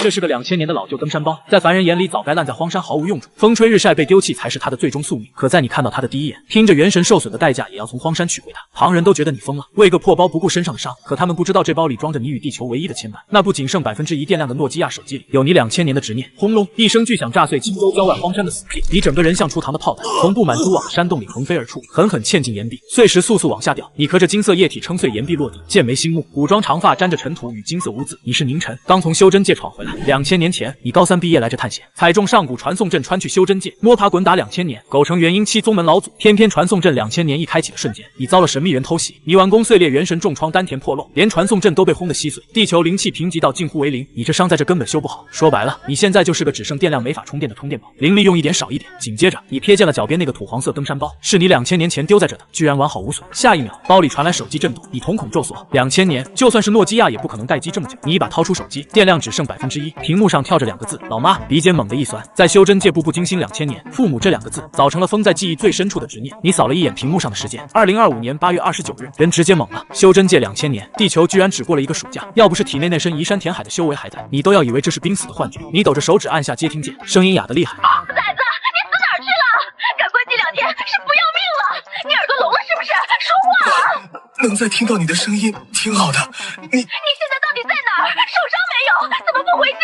这是个2000年的老旧登山包，在凡人眼里早该烂在荒山，毫无用处，风吹日晒被丢弃才是它的最终宿命。可在你看到它的第一眼，拼着元神受损的代价也要从荒山取回它，旁人都觉得你疯了，为个破包不顾身上的伤。可他们不知道这包里装着你与地球唯一的牵绊，那部仅剩1%电量的诺基亚手机里有你2000年的执念。轰隆一声巨响，炸碎青州郊外荒山的死皮，你整个人像出膛的炮弹，从布满蛛网的山洞里横飞而出，狠狠嵌进岩壁，碎石簌簌往下掉。你咳着金色液体撑碎岩壁落地，剑眉星目，古装长发沾着尘土与金色污渍。你是宁晨，刚从修真界闯回来。2000年前，你高3毕业来这探险，踩中上古传送阵穿去修真界，摸爬滚打2000年，狗成元婴期宗门老祖。偏偏传送阵2000年一开启的瞬间，你遭了神秘人偷袭，你完弓碎裂，元神重创，丹田破漏，连传送阵都被轰得稀碎，地球灵气贫瘠到近乎为零。你这伤在这根本修不好。说白了，你现在就是个只剩电量没法充电的充电宝，灵力用一点少一点。紧接着，你瞥见了脚边那个土黄色登山包，是你2000年前丢在这的，居然完好无损。下一秒，包里传来手机震动，你瞳孔骤缩。2000年，就算是诺基亚也不可能待机这么久。你一把掏出手机，电量只剩1%，屏幕上跳着2个字：老妈。鼻尖猛地一酸，在修真界步步惊心2000年，父母这2个字早成了封在记忆最深处的执念。你扫了一眼屏幕上的时间，2025年8月29日，人直接猛了。修真界2000年，地球居然只过了一个暑假，要不是体内那身移山填海的修为还在，你都要以为这是濒死的幻觉。你抖着手指按下接听键，声音哑得厉害。崽子，你死哪儿去了？赶快这2天是不要命了！你耳朵聋了是不是？说话啊！能再听到你的声音，挺好的。你现在到底在哪儿？受伤没有？怎么不回家？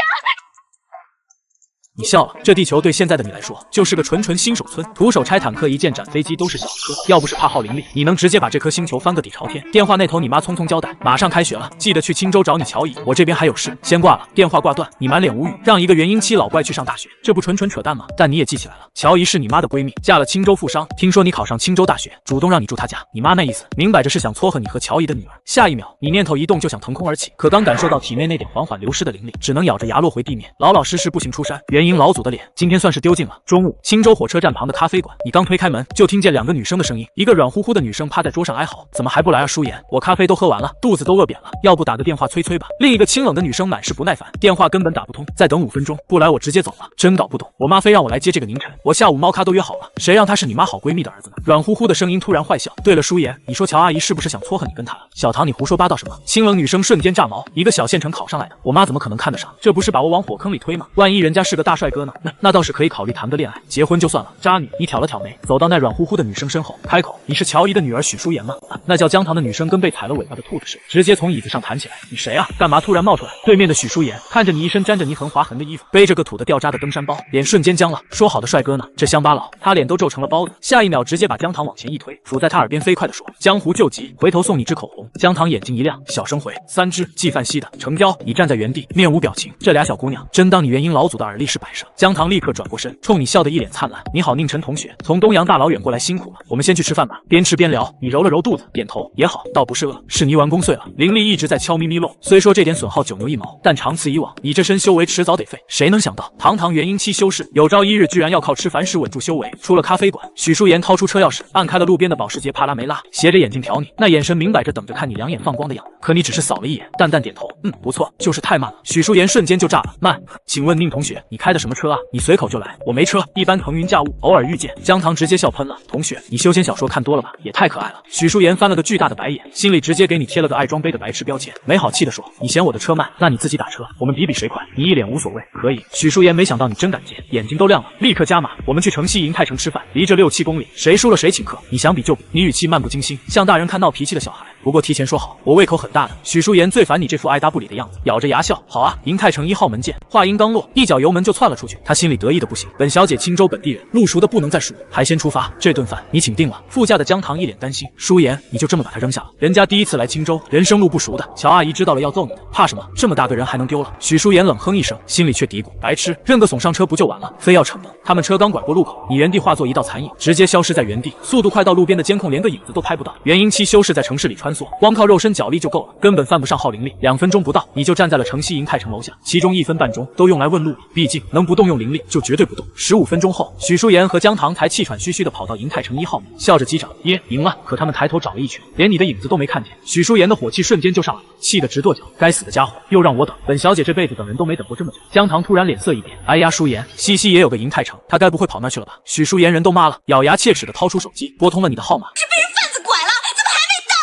你笑了，这地球对现在的你来说就是个纯新手村，徒手拆坦克一件斩飞机都是小车，要不是怕耗灵力，你能直接把这颗星球翻个底朝天。电话那头你妈匆匆交代，马上开学了，记得去青州找你乔姨，我这边还有事，先挂了。电话挂断，你满脸无语，让一个元婴期老怪去上大学，这不纯扯淡吗？但你也记起来了，乔姨是你妈的闺蜜，嫁了青州富商，听说你考上青州大学，主动让你住她家，你妈那意思明摆着是想撮合你和乔姨的女儿。下一秒，你念头一动就想腾空而起，可刚感受到体内那点缓缓流失的灵力，只能咬着牙落回地面，老老实实步行出山。元婴老祖的脸今天算是丢尽了。中午，青州火车站旁的咖啡馆，你刚推开门，就听见2个女生的声音，一个软乎乎的女生趴在桌上哀嚎：“怎么还不来啊，舒言？我咖啡都喝完了，肚子都饿扁了，要不打个电话催催吧。”另一个清冷的女生满是不耐烦：“电话根本打不通，再等5分钟，不来我直接走了。”真搞不懂，我妈非让我来接这个宁晨，我下午猫咖都约好了，谁让他是你妈好闺蜜的儿子呢？软乎乎的声音突然坏笑：“对了，舒言，你说乔阿姨是不是想撮合你跟她了？”小唐，你胡说八道什么？清冷女生瞬间炸毛：“一个小县城考上来的，我妈怎么可能看得上？这不是把我往火坑里推吗？万一人家是个大帅哥呢？那倒是可以考虑谈个恋爱，结婚就算了。”渣女，你挑了挑眉，走到那软乎乎的女生身后，开口：“你是乔姨的女儿许舒言吗？”那叫姜糖的女生跟被踩了尾巴的兔子似的，直接从椅子上弹起来：“你谁啊？干嘛突然冒出来？”对面的许舒言看着你一身沾着泥痕划痕的衣服，背着个土的掉渣的登山包，脸瞬间僵了。说好的帅哥呢？这乡巴佬，他脸都皱成了包子。下一秒直接把姜糖往前一推，伏在他耳边飞快地说：“江湖救急，回头送你支口红。”姜糖眼睛一亮，小声回：“3支，纪梵希的。”成交。你站在原地，面无表情。这俩小姑娘真当你元婴老祖的耳力是摆设？姜糖立刻转过身，冲你笑得一脸灿烂：“你好，宁晨同学，从东洋大老远过来辛苦了，我们先去吃饭吧。”边吃边聊，你揉了揉肚子，点头：“也好，倒不是饿，是泥丸弓碎了，灵力一直在悄咪咪漏。虽说这点损耗9牛1毛，但长此以往，你这身修为迟早得废。”谁能想到，堂堂元婴期修士，有朝一日居然要靠吃凡食稳住修为。出了咖啡馆，许舒言掏出车钥匙，按开了路边的保时捷帕拉梅拉，斜着眼睛瞟你，那眼神明摆着等着看你两眼放光的样子。可你只是扫了一眼，淡淡点头：“不错，就是太慢了。”许舒言瞬间就炸了：“慢？请问宁同学，你开的什么车啊？你随口就来？我没车，一般腾云驾雾，偶尔遇见。”姜糖直接笑喷了：“同学，你修仙小说看多了吧？也太可爱了。”许舒言翻了个巨大的白眼，心里直接给你贴了个爱装杯的白痴标签，没好气的说：“你嫌我的车慢，那你自己打车，我们比谁快。”你一脸无所谓：“可以。”许舒言没想到你真敢接，眼睛都亮了，立刻加码：“我们去城西银泰城吃饭，离这6-7公里，谁输了谁请客。你想比就比。”你语气漫不经心，像大人看闹脾气的小孩。不过提前说好，我胃口很大的。许舒言最烦你这副爱搭不理的样子，咬着牙笑：“好啊，银泰城1号门见。”话音刚落，一脚油门就窜了出去，他心里得意的不行。本小姐青州本地人，路熟的不能再熟，还先出发，这顿饭你请定了。副驾的姜糖一脸担心：“舒言，你就这么把他扔下了？人家第一次来青州，人生路不熟的，乔阿姨知道了要揍你的，怕什么？这么大个人还能丢了？”许舒言冷哼一声，心里却嘀咕：“白痴，认个怂上车不就完了？非要逞能。”他们车刚拐过路口，你原地化作一道残影，直接消失在原地，速度快到路边的监控连个影子都拍不到。元婴期修士在城市里穿梭，光靠肉身脚力就够了，根本犯不上耗灵力。2分钟不到，你就站在了城西银泰城楼下，其中1分半钟都用来问路，毕竟能不动用灵力就绝对不动。15分钟后，许舒言和姜糖才气喘吁吁地跑到银泰城1号门，笑着击掌：“耶，赢了！”可他们抬头找了一圈，连你的影子都没看见。许舒言的火气瞬间就上来了，气得直跺脚：“该死的家伙，又让我等！本小姐这辈子等人都没等过这么久。”姜糖突然脸色一变：“哎呀，舒言，西西也有个银泰城，他该不会跑那去了吧？”许舒言人都麻了，咬牙切齿地掏出手机，拨通了你的号码：“是被人贩子拐了，怎么还没到？”“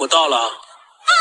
我到了。”“啊，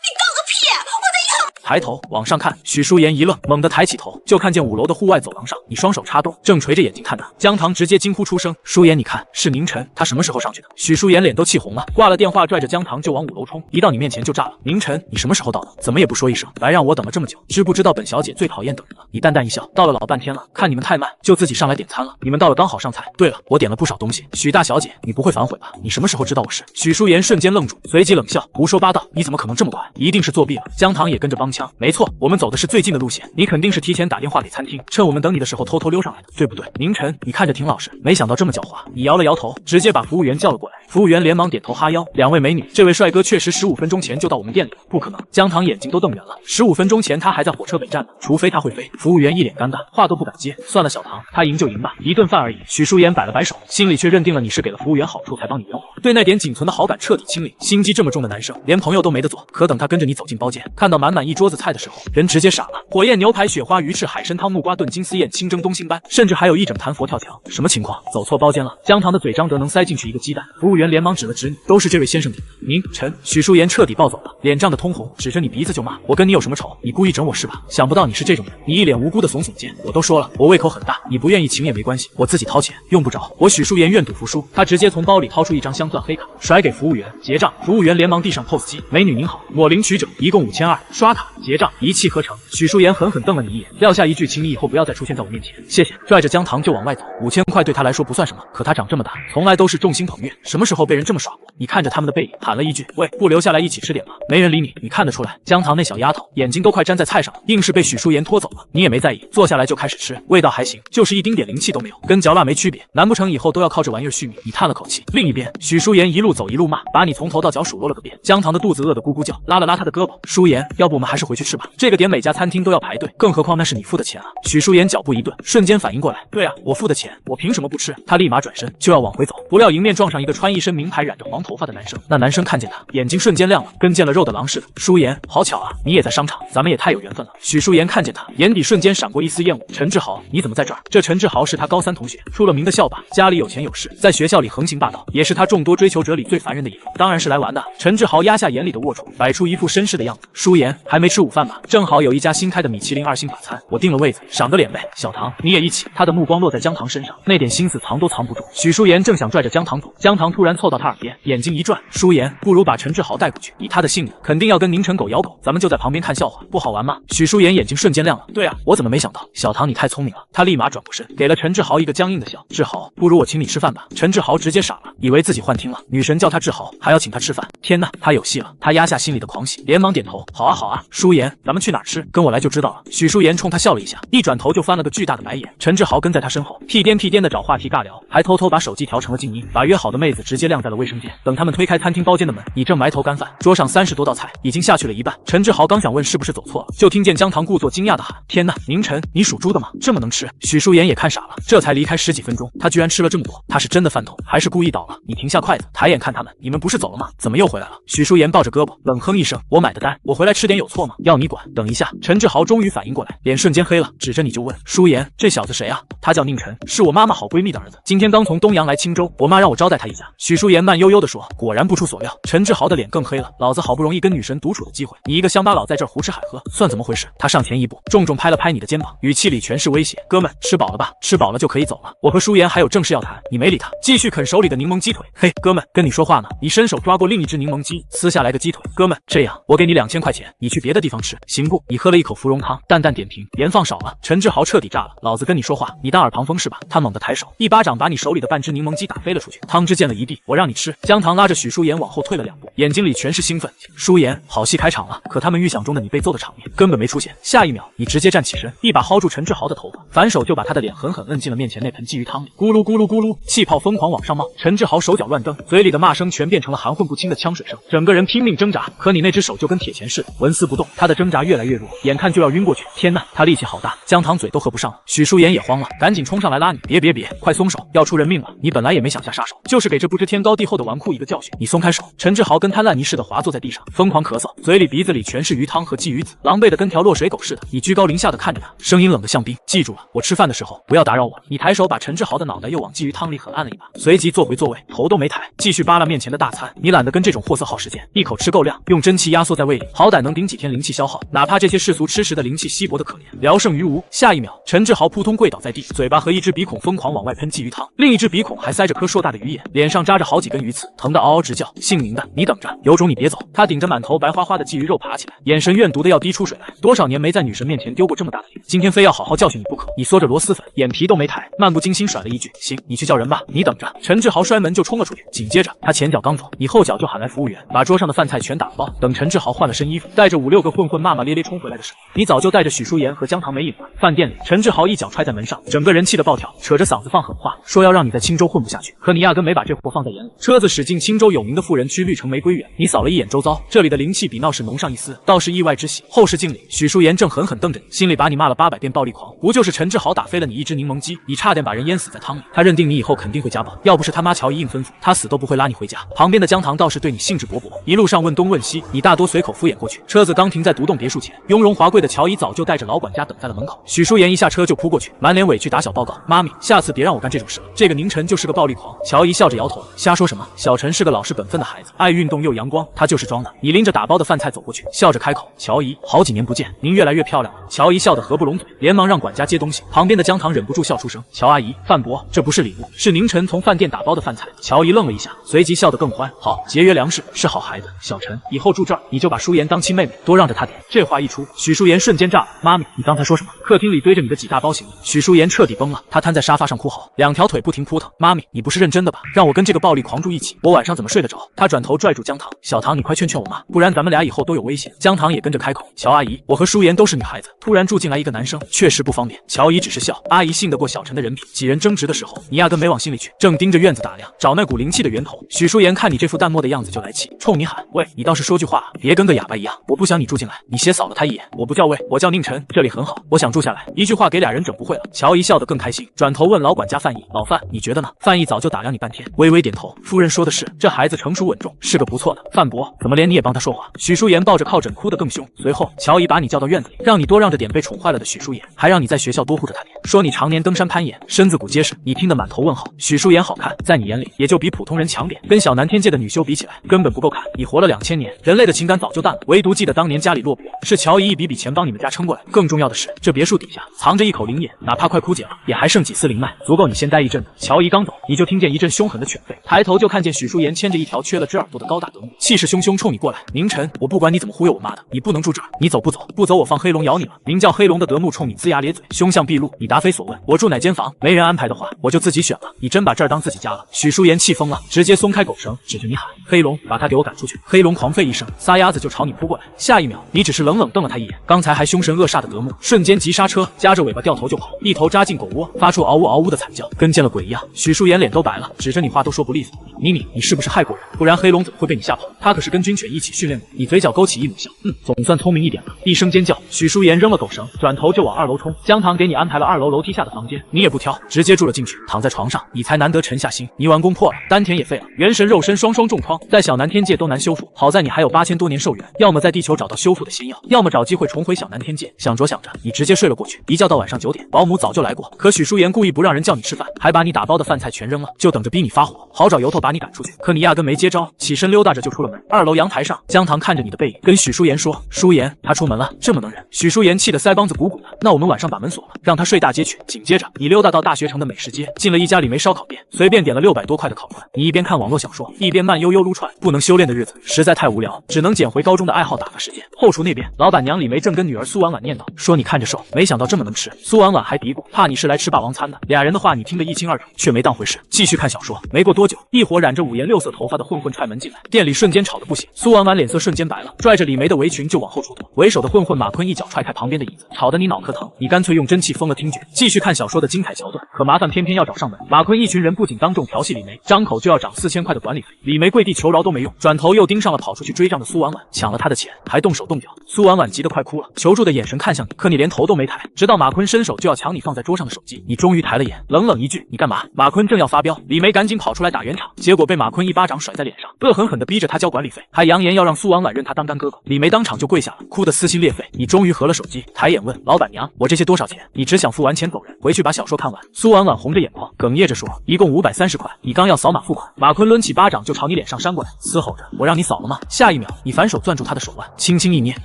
你到个屁！我在1号。”抬头往上看，许淑妍一愣，猛地抬起头，就看见5楼的户外走廊上，你双手插兜，正垂着眼睛看他。江棠直接惊呼出声：“淑妍，你看，是宁晨，他什么时候上去的？”许淑妍脸都气红了，挂了电话，拽着江棠就往5楼冲，一到你面前就炸了。宁晨，你什么时候到的？怎么也不说一声，白让我等了这么久，知不知道本小姐最讨厌等人了？你淡淡一笑，到了老半天了，看你们太慢，就自己上来点餐了。你们到了刚好上菜。对了，我点了不少东西。许大小姐，你不会反悔吧？你什么时候知道我是？许淑妍瞬间愣住，随即冷笑，胡说八道，你怎么可能这么快？一定是作弊了。江棠也跟着帮腔，没错，我们走的是最近的路线，你肯定是提前打电话给餐厅，趁我们等你的时候偷偷溜上来的，对不对？宁晨，你看着挺老实，没想到这么狡猾。你摇了摇头，直接把服务员叫了过来。服务员连忙点头哈腰，两位美女，这位帅哥确实15分钟前就到我们店里了。不可能！江棠眼睛都瞪圆了，15分钟前他还在火车北站呢，除非他会飞。服务员一脸尴尬，话都不敢接。算了，小唐，他赢就赢吧，一顿饭而已。许淑妍摆了摆手，心里却认定了你是给了服务员好处才帮你圆伙，对那点仅存的好感彻底清零。心机这么重的男生，连朋友都没得做。可等他跟着你走进包间，看到满满一桌子菜的时候，人直接傻了。火焰牛排、雪花鱼翅、海参汤、木瓜炖金丝燕、清蒸东星斑，甚至还有一整坛佛跳墙。什么情况？走错包间了。江棠的嘴张得能塞进去一个鸡蛋。服务员连忙指了指你，都是这位先生点的。宁晨，许淑妍彻底暴走了，脸涨得通红，指着你鼻子就骂：“我跟你有什么仇？你故意整我是吧？想不到你是这种人。”你一脸无辜的耸耸肩，我都说了，我胃口很大，你不愿意请也没关系，我自己掏钱，用不着。我许淑妍愿赌服输，她直接从包里掏出一张镶钻黑卡，甩给服务员结账。服务员连忙递上 POS 机，美女您好，我领取者一共5200，刷卡结账，一气呵成。许淑妍狠狠瞪了你一眼，撂下一句，请你以后不要再出现在我面前，谢谢。拽着江棠就往外走，5000块对他来说不算什么，可他长这么大，从来都是众星捧月，什么时候被人这么耍过？你看着他们的背影，喊了一句：“喂，不留下来一起吃点吗？”没人理你，你看得出来，江棠那小丫头眼睛都快粘在菜上了，硬是被许淑妍拖走了。你也没在意，坐下来就开始吃，味道还行，就是一丁点灵气都没有，跟嚼蜡没区别。难不成以后都要靠这玩意儿续命？你叹了口气。另一边，许淑妍一路走一路骂，把你从头到脚数落了个遍。江棠的肚子饿得咕咕叫，拉了拉他的胳膊：“淑妍，要不我们还是回去吃吧？这个点每家餐厅都要排队，更何况那是你付的钱啊！”许淑妍脚步一顿，瞬间反应过来，对啊，我付的钱，我凭什么不吃？他立马转身就要往回走，不料迎面撞上一个穿一身名牌、染着黄头发的男生。那男生看见他，眼睛瞬间亮了，跟见了肉的狼似的。淑妍，好巧啊，你也在商场，咱们也太有缘分了。许淑妍看见他，眼底瞬间闪过一丝厌恶。陈志豪，你怎么在这儿？这陈志豪是他高3同学，出了名的校霸，家里有钱有势，在学校里横行霸道，也是他众多追求者里最烦人的一个。当然是来玩的。陈志豪压下眼里的龌龊，摆出一副绅士的样子。淑妍，还没吃午饭吧？正好有一家新开的米其林2星法餐，我订了位子，赏个脸呗。小唐，你也一起。他的目光落在江棠身上，那点心思藏都藏不住。许淑妍正想拽着江棠走，江棠突然凑到他耳边，眼睛一转：“淑妍，不如把陈志豪带过去，以他的性子，肯定要跟宁晨狗咬狗，咱们就在旁边看笑话，不好玩吗？”许淑妍眼睛瞬间亮了，对啊，我怎么没想到？小唐，你太聪明了。他立马转过身，给了陈志豪一个僵硬的笑：“志豪，不如我请你吃饭吧。”陈志豪直接傻了，以为自己幻听了，女神叫他志豪，还要请他吃饭。天呐，他有戏了！他压下心里的狂喜，连忙点头：“好啊，好啊。”淑妍，咱们去哪儿吃？跟我来就知道了。许淑妍冲他笑了一下，一转头就翻了个巨大的白眼。陈志豪跟在他身后，屁颠屁颠的找话题尬聊，还偷偷把手机调成了静音，把约好的妹子直接晾在了卫生间。等他们推开餐厅包间的门，你正埋头干饭，桌上30多道菜已经下去了一半。陈志豪刚想问是不是走错了，就听见江棠故作惊讶的喊：“天呐，宁晨，你属猪的吗？这么能吃？”许淑妍也看傻了，这才离开10几分钟，他居然吃了这么多，他是真的饭桶，还是故意倒了？你停下筷子，抬眼看他们，你们不是走了吗？怎么又回来了？许淑妍抱着胳膊，冷哼一声：“我买的单，我回来吃点有错吗？要你管！”等一下，陈志豪终于反应过来，脸瞬间黑了，指着你就问：“淑妍，这小子谁啊？”他叫宁晨，是我妈妈好闺蜜的儿子，今天刚从东阳来青州，我妈让我招待他一下。许淑妍慢悠悠地说。果然不出所料，陈志豪的脸更黑了。老子好不容易跟女神独处的机会，你一个乡巴佬在这儿胡吃海喝，算怎么回事？他上前一步，重重拍了拍你的肩膀，语气里全是威胁：“哥们，吃饱了吧？吃饱了就可以走了。我和淑妍还有正事要谈。”你没理他，继续啃手里的柠檬鸡腿。嘿，哥们，跟你说话呢。你伸手抓过另一只柠檬鸡，撕下来个鸡腿。哥们，这样我给你2000块钱，你去别的地方吃，行不？你喝了一口芙蓉汤，淡淡点评：“盐放少了。”陈志豪彻底炸了，老子跟你说话，你当耳旁风是吧？他猛地抬手，一巴掌把你手里的半只柠檬鸡打飞了出去，汤汁溅了一地。我让你吃！江棠拉着许淑妍往后退了2步，眼睛里全是兴奋。淑妍，好戏开场了。可他们预想中的你被揍的场面根本没出现。下一秒，你直接站起身，一把薅住陈志豪的头发，反手就把他的脸狠狠摁进了面前那盆鲫鱼汤里。咕噜咕噜咕噜，气泡疯狂往上冒。陈志豪手脚乱蹬，嘴里的骂声全变成了含混不清的呛水声，整个人拼命挣扎。可你那只手就跟铁钳似的，纹丝不动。他的挣扎越来越弱，眼看就要晕过去。天呐，他力气好大，江棠嘴都合不上了。许淑妍也慌了，赶紧冲上来拉你：“别，快松手，要出人命了！你本来也没想下杀手，就是给这不知天高地厚的纨绔一个教训。你松开手！”陈志豪跟滩烂泥似的滑坐在地上，疯狂咳嗽，嘴里鼻子里全是鱼汤和鲫鱼籽，狼狈的跟条落水狗似的。你居高临下的看着他，声音冷得像冰：“记住了，我吃饭的时候不要打扰我。”你抬手把陈志豪的脑袋又往鲫鱼汤里狠按了一把，随即坐回座位，头都没抬，继续扒拉面前的大餐。你懒得跟这种货色耗时间，一口吃够量，用真气压缩在胃里，好歹能顶几天灵灵气消耗，哪怕这些世俗吃食的灵气稀薄的可怜，聊胜于无。下一秒，陈志豪扑通跪倒在地，嘴巴和一只鼻孔疯狂往外喷鲫鱼汤，另一只鼻孔还塞着颗硕大的鱼眼，脸上扎着好几根鱼刺，疼得嗷嗷直叫。姓宁的，你等着，有种你别走！他顶着满头白花花的鲫鱼肉爬起来，眼神怨毒的要滴出水来。多少年没在女神面前丢过这么大的脸，今天非要好好教训你不可！你缩着螺蛳粉，眼皮都没抬，漫不经心甩了一句：“行，你去叫人吧，你等着。”陈志豪摔门就冲了出去，紧接着他前脚刚走，你后脚就喊来服务员，把桌上的饭菜全打了包。等陈志豪换了身衣服，带着5、6个混混骂骂咧咧冲回来的时候，你早就带着许淑妍和姜糖没影了。饭店里，陈志豪一脚踹在门上，整个人气的暴跳，扯着嗓子放狠话，说要让你在青州混不下去。可你压根没把这货放在眼里。车子驶进青州有名的富人区绿城玫瑰园，你扫了一眼周遭，这里的灵气比闹市浓上一丝，倒是意外之喜。后视镜里，许淑妍正狠狠瞪着你，心里把你骂了800遍暴力狂。不就是陈志豪打飞了你一只柠檬鸡，你差点把人淹死在汤里。他认定你以后肯定会家暴，要不是他妈乔姨硬吩咐，他死都不会拉你回家。旁边的姜糖倒是对你兴致勃勃，一路上问东问西，你大多随口敷衍过去。车子刚停在独栋别墅前，雍容华贵的乔姨早就带着老管家等在了门口。许淑妍一下车就扑过去，满脸委屈打小报告：“妈咪，下次别让我干这种事了。这个宁晨就是个暴力狂。”乔姨笑着摇头：“瞎说什么？小陈是个老实本分的孩子，爱运动又阳光，他就是装的。”你拎着打包的饭菜走过去，笑着开口：“乔姨，好几年不见，您越来越漂亮了。”乔姨笑得合不拢嘴，连忙让管家接东西。旁边的姜糖忍不住笑出声：“乔阿姨，范伯，这不是礼物，是宁晨从饭店打包的饭菜。”乔姨愣了一下，随即笑得更欢：“好，节约粮食是好孩子。小陈，以后住这儿你就把淑妍当亲妹妹，多让着她点。”这话一出，许淑妍瞬间炸了：“妈咪，你刚才说什么？”客厅里堆着你的几大包行李，许淑妍彻底崩了，她瘫在沙发上哭嚎，两条腿不停扑腾：“妈咪，你不是认真的吧？让我跟这个暴力狂住一起，我晚上怎么睡得着？”她转头拽住姜糖：“小糖，你快劝劝我妈，不然咱们俩以后都有危险。”姜糖也跟着开口：“乔阿姨，我和淑妍都是女孩子，突然住进来一个男生，确实不方便。”乔姨只是笑：“阿姨信得过小陈的人品，几人争执的时候，你压根没往心里去，正盯着院子打量，找那股灵气的源头。”许淑妍看你这副淡漠的样子就来气，冲你喊：“喂，你倒是说句话，别跟个哑巴一样！我不想你住进来。”你斜扫了他一眼：“我不叫魏，我叫宁晨，这里很好，我想住下来。”一句话给俩人整不会了。乔姨笑得更开心，转头问老管家范毅：“老范，你觉得呢？”范毅早就打量你半天，微微点头：“夫人说的是，这孩子成熟稳重，是个不错的。”范伯，怎么连你也帮他说话？许淑妍抱着靠枕哭得更凶。随后，乔姨把你叫到院子里，让你多让着点被宠坏了的许淑妍，还让你在学校多护着她点，说你常年登山攀岩，身子骨结实。你听得满头问号。许淑妍好看，在你眼里也就比普通人强点，跟小南天界的女修比起来，根本不够看。你活了2000年，人类的情感早就淡了，唯独记得当年家里落魄，是乔姨一笔笔钱帮你们家撑过来。更重要的是，这别墅底下藏着一口灵眼，哪怕快枯竭了，也还剩几丝灵脉，足够你先待一阵子。乔姨刚走，你就听见一阵凶狠的犬吠，抬头就看见许淑妍牵着一条缺了只耳朵的高大德牧，气势汹汹冲你过来。宁晨，我不管你怎么忽悠我妈的，你不能住这儿，你走不走？不走我放黑龙咬你了。名叫黑龙的德牧冲你龇牙咧嘴，凶相毕露，你答非所问。我住哪间房？没人安排的话，我就自己选了。你真把这儿当自己家了？许淑妍气疯了，直接松开狗绳，指着你喊：“黑龙，把他给我赶出去！”黑龙狂吠一声，撒丫子就朝你扑过来。下一秒，你只是冷冷瞪了他一眼，刚才还凶神恶煞的德牧瞬间急刹车，夹着尾巴掉头就跑，一头扎进狗窝，发出嗷呜嗷呜的惨叫，跟见了鬼一样。许淑妍脸都白了，指着你话都说不利索：“妮妮，你是不是害过人？不然黑龙怎么会被你吓跑？他可是跟军犬一起训练过。”你嘴角勾起一抹笑，总算聪明一点了。一声尖叫，许淑妍扔了狗绳，转头就往2楼冲。姜糖给你安排了2楼楼梯下的房间，你也不挑，直接住了进去，躺在床上，你才难得沉下心。泥丸宫破了，丹田也废了，元神肉身双双重创，在小南天界都难修复。好在你还有8000多年寿元，要么在地球找到修复的仙药，要么找机会重回小南天界。想着想着，你直接睡了过去，一觉到晚上9点，保姆早就来过。可许淑妍故意不让人叫你吃饭，还把你打包的饭菜全扔了，就等着逼你发火，好找由头把你赶出去。可你压根没接招，起身溜达着就出了门。2楼阳台上，姜糖看着你的背影，跟许淑妍说：“淑妍，他出门了，这么能忍。”许淑妍气得腮帮子鼓鼓的，那我们晚上把门锁了，让他睡大街去。紧接着，你溜达到大学城的美食街，进了一家李梅烧烤店，随便点了600多块的烤串。你一边看网络小说，一边慢悠悠撸串，不能修炼的日子实在太无聊，只能捡回高中的爱好打发时间。后厨那边，老板娘李梅正跟女儿苏婉婉念叨，说你看着瘦，没想到这么能吃。苏婉婉还嘀咕，怕你是来吃霸王餐的。俩人的话你听得一清二楚，却没当回事，继续看小说。没过多久，一伙染着5颜6色头发的混混踹门进来，店里瞬间吵得不行。苏婉婉脸色瞬间白了，拽着李梅的围裙就往后出躲。为首的混混马坤一脚踹开旁边的椅子，吵得你脑壳疼。你干脆用真气封了听觉，继续看小说的精彩桥段。可麻烦偏偏要找上门，马坤一群人不仅当众调戏李梅，张口就要涨4000块的管理费。李梅跪地求饶都没用，转头又盯上了跑出去追账的苏婉婉，抢了她的钱，还动手动脚。苏婉婉急得快哭了，求助的眼神看向你，可你连头都没抬。直到马坤伸手就要抢你放在桌上的手机，你终于抬了眼，冷冷一句：“你干嘛？”马坤正要发飙，李梅赶紧跑出来打圆场，结果被马坤一巴掌甩在脸上，恶狠狠地逼着他交管理费，还扬言要让苏婉婉认他当干哥哥。李梅当场就跪下了，哭得撕心裂肺。你终于合了手机，抬眼问老板娘：“我这些多少钱？”你只想付完钱走人。回去把小说看完。苏婉婉红着眼眶，哽咽着说：“一共530块，你刚要扫码付款。”马坤抡起巴掌就朝你脸上扇过来，嘶吼着：“我让你扫了吗？”下一秒，你反手攥住他的手腕，轻轻一捏，